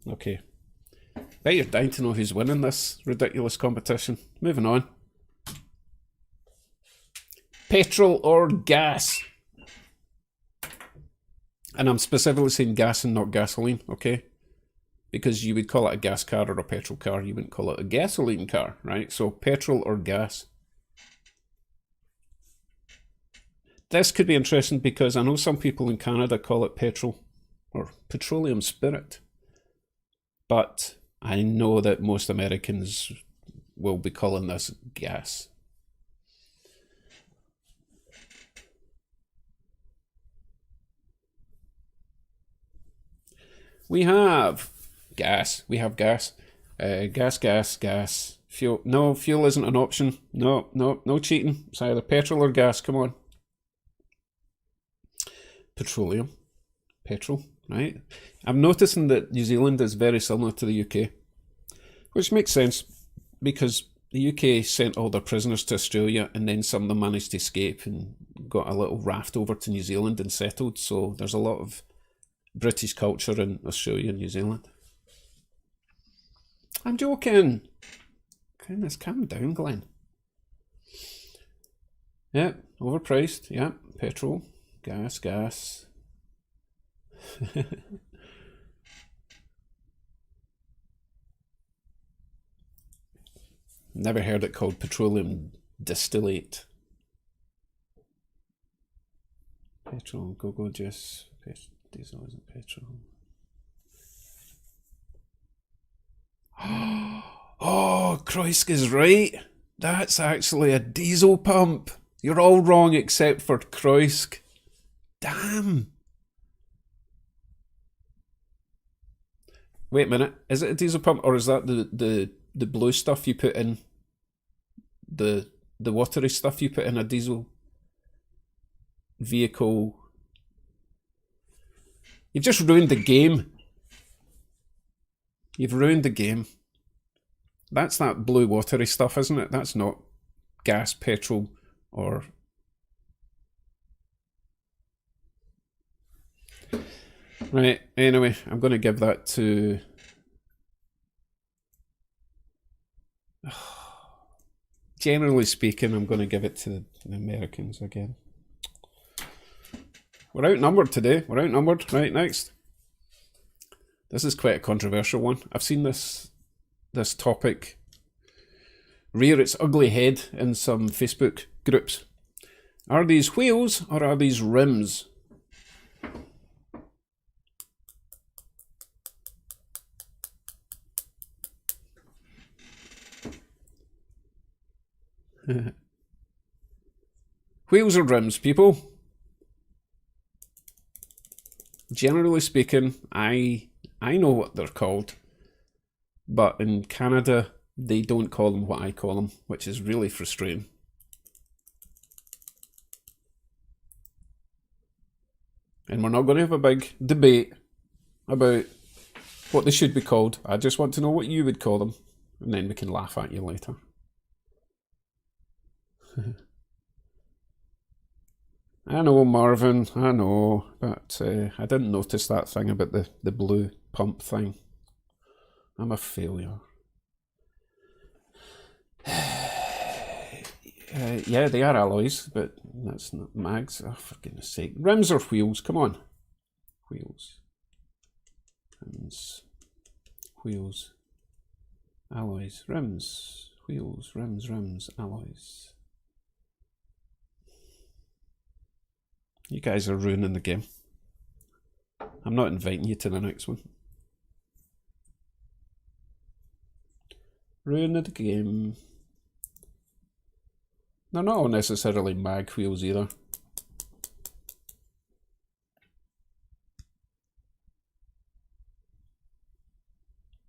Okay. Bet you're dying to know who's winning this ridiculous competition. Moving on. Petrol or gas? And I'm specifically saying gas and not gasoline, okay? Because you would call it a gas car or a petrol car. You wouldn't call it a gasoline car, right? So petrol or gas? This could be interesting because I know some people in Canada call it petrol or petroleum spirit. But I know that most Americans will be calling this gas. We have gas. We have gas. Gas. Fuel. No, fuel isn't an option. No cheating. It's either petrol or gas. Come on. Petroleum. Petrol, right? I'm noticing that New Zealand is very similar to the UK, which makes sense because the UK sent all their prisoners to Australia and then some of them managed to escape and got a little raft over to New Zealand and settled. So there's a lot of British culture in Australia and New Zealand. I'm joking. Goodness, calm down, Glenn. Yeah, overpriced. Yeah, petrol, gas. Never heard it called petroleum distillate. Petrol, go, just diesel isn't petrol. Oh, Kroisk is right. That's actually a diesel pump. You're all wrong except for Kroisk. Damn. Wait a minute. Is it a diesel pump or is that the blue stuff you put in? The watery stuff you put in a diesel vehicle? You've just ruined the game. You've ruined the game. That's that blue watery stuff, isn't it? That's not gas, petrol, or... Right, anyway, I'm going to give that to... Generally speaking, I'm going to give it to the Americans again. We're outnumbered today. We're outnumbered. Right, next. This is quite a controversial one. I've seen this topic rear its ugly head in some Facebook groups. Are these wheels or are these rims? Wheels or rims, people? Generally speaking, I know what they're called, but in Canada they don't call them what I call them, which is really frustrating. And we're not going to have a big debate about what they should be called. I just want to know what you would call them, and then we can laugh at you later. I know, Marvin, I know, but I didn't notice that thing about the blue pump thing. I'm a failure. Yeah, they are alloys, but that's not mags. Oh, for goodness sake. Rims or wheels? Come on. Wheels. Rims. Wheels. Alloys. Rims. Wheels. Rims. Alloys. You guys are ruining the game. I'm not inviting you to the next one. Ruining the game. They're not all necessarily mag wheels either.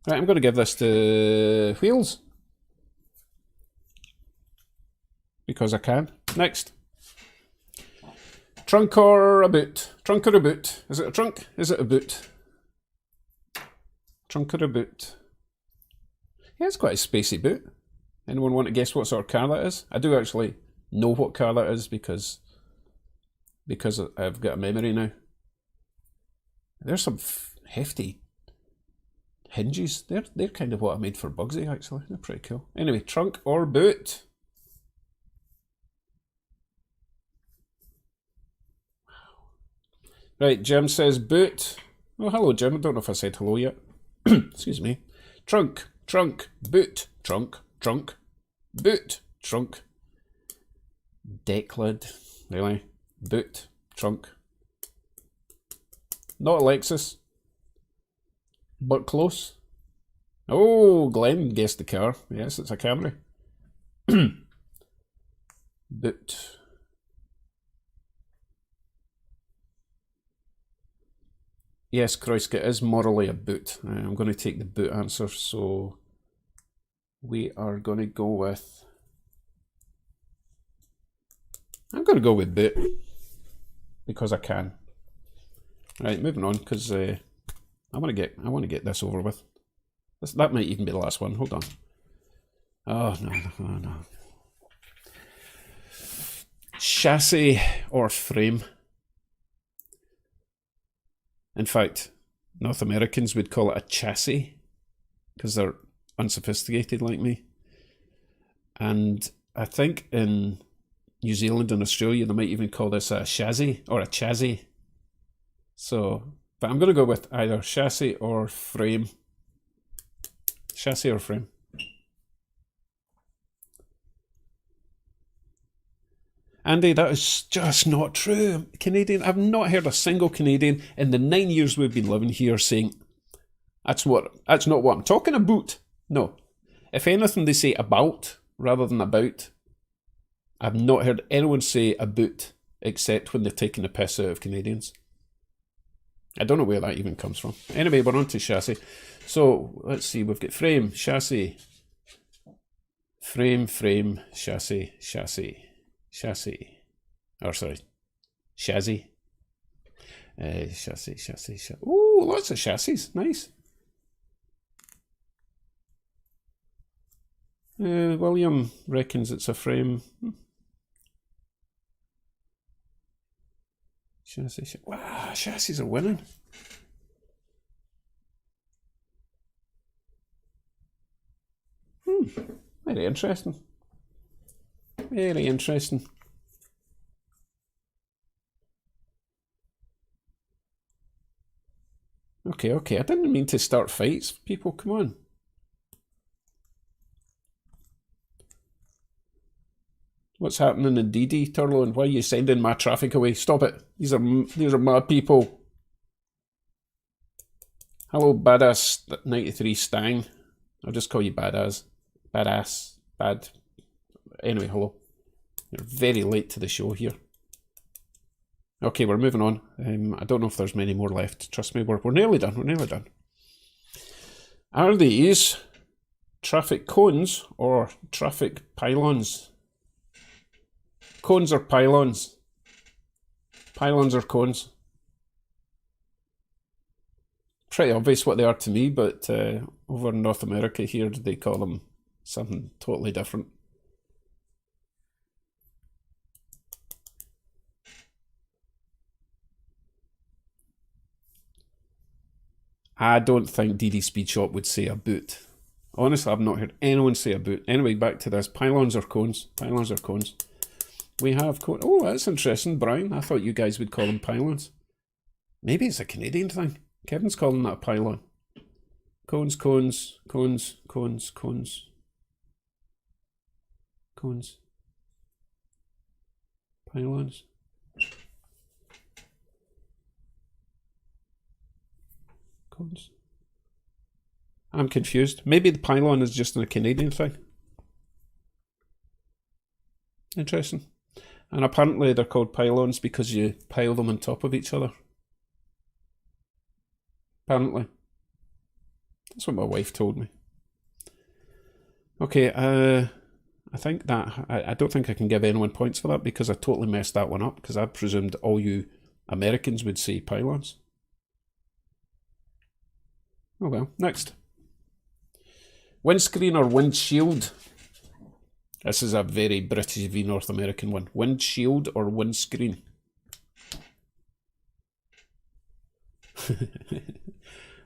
Right, I'm going to give this to wheels. Because I can. Next. Trunk or a boot? Trunk or a boot? Is it a trunk? Is it a boot? Trunk or a boot? Yeah, it's quite a spacey boot. Anyone want to guess what sort of car that is? I do actually know what car that is because I've got a memory now. There's some hefty hinges. They're kind of what I made for Bugsy, actually. They're pretty cool. Anyway, trunk or boot? Right, Jim says boot. Oh, hello, Jim. I don't know if I said hello yet. Excuse me. Trunk, trunk, boot, trunk, trunk, boot, trunk. Deck lid. Really? Boot, trunk. Not a Lexus, but close. Oh, Glenn guessed the car. Yes, it's a Camry. Boot. Yes, Kroiska is morally a boot. I'm going to take the boot answer, so we are going to go with... I'm going to go with boot, because I can. Right, moving on, because I want to get this over with. That might even be the last one. Hold on. Oh, no. Chassis or frame? In fact, North Americans would call it a chassis because they're unsophisticated like me. And I think in New Zealand and Australia, they might even call this a chassis or a chassis. So, but I'm going to go with either chassis or frame. Chassis or frame. Andy, that is just not true. Canadian, I've not heard a single Canadian in the 9 years we've been living here saying, that's not what I'm talking about. No. If anything, they say about rather than about. I've not heard anyone say about except when they're taking the piss out of Canadians. I don't know where that even comes from. Anyway, we're on to chassis. So, let's see, we've got frame, chassis, frame, chassis. Chassis. Chassis. Ooh, lots of chassis. Nice. William reckons it's a frame. Chassis. Wow, chassis are winning. Very interesting. Very interesting. Okay. I didn't mean to start fights. People, come on. What's happening in DD, Turlo, and why are you sending my traffic away? Stop it. These are mad people. Hello, Badass 93 Stang. I'll just call you Badass. Badass. Bad. Anyway, hello. You're very late to the show here. Okay, we're moving on. I don't know if there's many more left. Trust me, we're nearly done. We're nearly done. Are these traffic cones or traffic pylons? Cones or pylons? Pylons or cones? Pretty obvious what they are to me, but over in North America here, they call them something totally different. I don't think DD Speed Shop would say a boot. Honestly, I've not heard anyone say a boot. Anyway, back to this. Pylons or cones? Pylons or cones? We have cones. Oh, that's interesting, Brian. I thought you guys would call them pylons. Maybe it's a Canadian thing. Kevin's calling that a pylon. Cones. Cones. Pylons. Cones. I'm confused. Maybe the pylon is just a Canadian thing. Interesting. And apparently they're called pylons because you pile them on top of each other. Apparently. That's what my wife told me. Okay, I think that I don't think I can give anyone points for that because I totally messed that one up because I presumed all you Americans would say pylons. Oh well, next. Windscreen or windshield? This is a very British v North American one. Windshield or windscreen?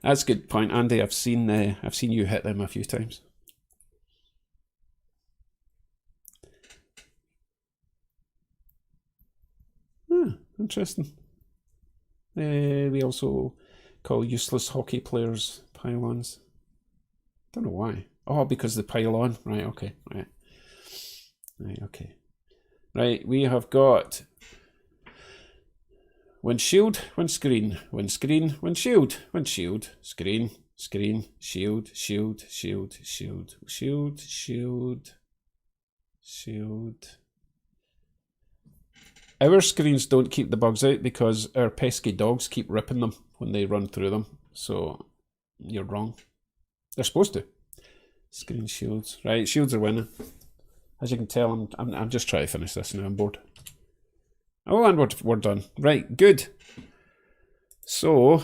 That's a good point, Andy. I've seen you hit them a few times. Interesting. We also call useless hockey players pylons. Don't know why. Oh, because the pylon. Right, okay. Right, okay. Right, we have got windshield, windscreen, windscreen, windshield, windshield, screen, screen, shield, shield, shield, shield, shield, shield, shield. Our screens don't keep the bugs out because our pesky dogs keep ripping them when they run through them. So you're wrong. They're supposed to. Screen shields. Right, shields are winning. As you can tell, I'm just trying to finish this now. I'm bored. Oh, and we're done. Right, good. So,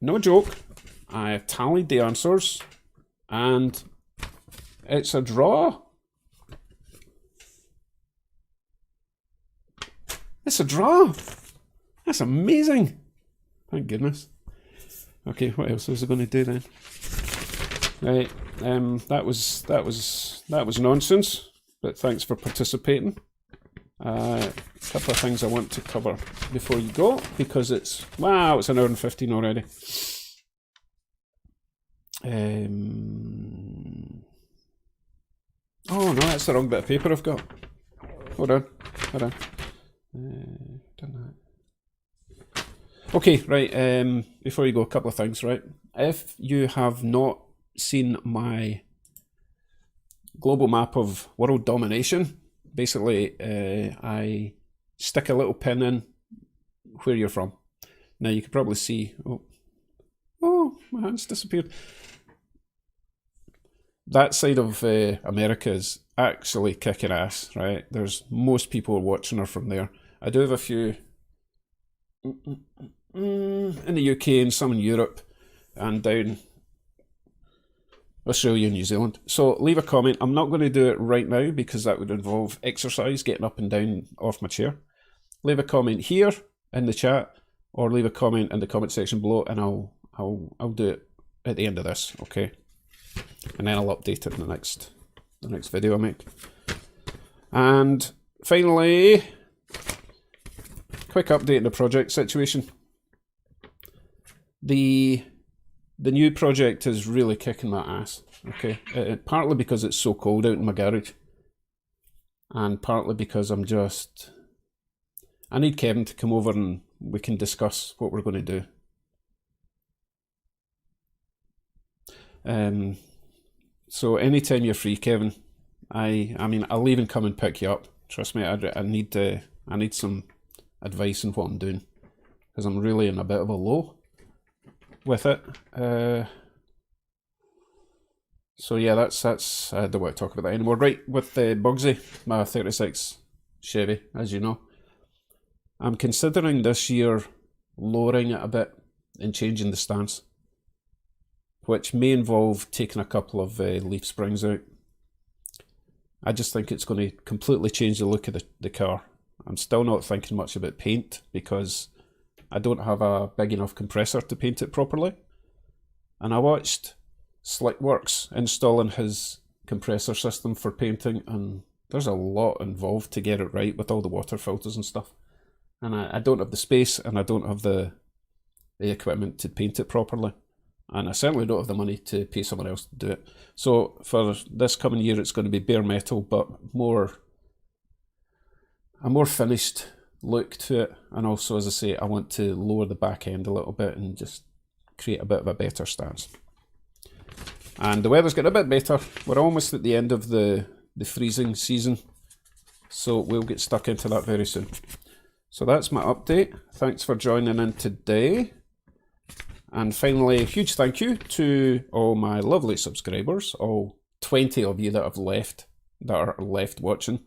no joke. I have tallied the answers, and it's a draw. It's a draw. That's amazing. Thank goodness. Okay, what else was I going to do then? Right, that was nonsense. But thanks for participating. A couple of things I want to cover before you go because it's an hour and 15 already. Oh no, that's the wrong bit of paper I've got. Hold on. Done that. Okay, right, before you go, a couple of things, right? If you have not seen my global map of world domination, basically I stick a little pin in where you're from. Now you can probably see, oh, my hand's disappeared. That side of America is actually kicking ass, right? There's most people watching are from there. I do have a few in the UK and some in Europe and down Australia and New Zealand. So leave a comment. I'm not going to do it right now because that would involve exercise, getting up and down off my chair. Leave a comment here in the chat or leave a comment in the comment section below and I'll do it at the end of this, okay? And then I'll update it in the next video I make. And finally, quick update on the project situation. The new project is really kicking my ass, okay? Partly because it's so cold out in my garage, and partly because I need Kevin to come over and we can discuss what we're going to do. So anytime you're free, Kevin, I mean, I'll even come and pick you up. Trust me, I need some advice on what I'm doing because I'm really in a bit of a low with it. So yeah, that's I don't want to talk about that anymore. Right, with the Bugsy, my 36 Chevy, as you know, I'm considering this year lowering it a bit and changing the stance, which may involve taking a couple of leaf springs out. I just think it's going to completely change the look of the car. I'm still not thinking much about paint because I don't have a big enough compressor to paint it properly. And I watched Slickworks installing his compressor system for painting, and there's a lot involved to get it right with all the water filters and stuff. And I don't have the space and I don't have the equipment to paint it properly. And I certainly don't have the money to pay someone else to do it. So for this coming year, it's going to be bare metal, but a more finished look to it. And also, as I say, I want to lower the back end a little bit and just create a bit of a better stance. And the weather's getting a bit better. We're almost at the end of the freezing season, so we'll get stuck into that very soon. So that's my update. Thanks for joining in today. And finally, a huge thank you to all my lovely subscribers, all 20 of you that are left watching,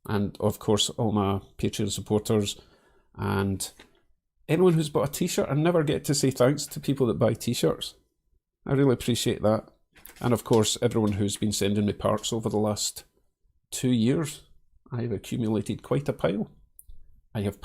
and of course all my Patreon supporters, and anyone who's bought a t-shirt. I never get to say thanks to people that buy t-shirts. I really appreciate that. And of course everyone who's been sending me parts over the last 2 years. I've accumulated quite a pile. I have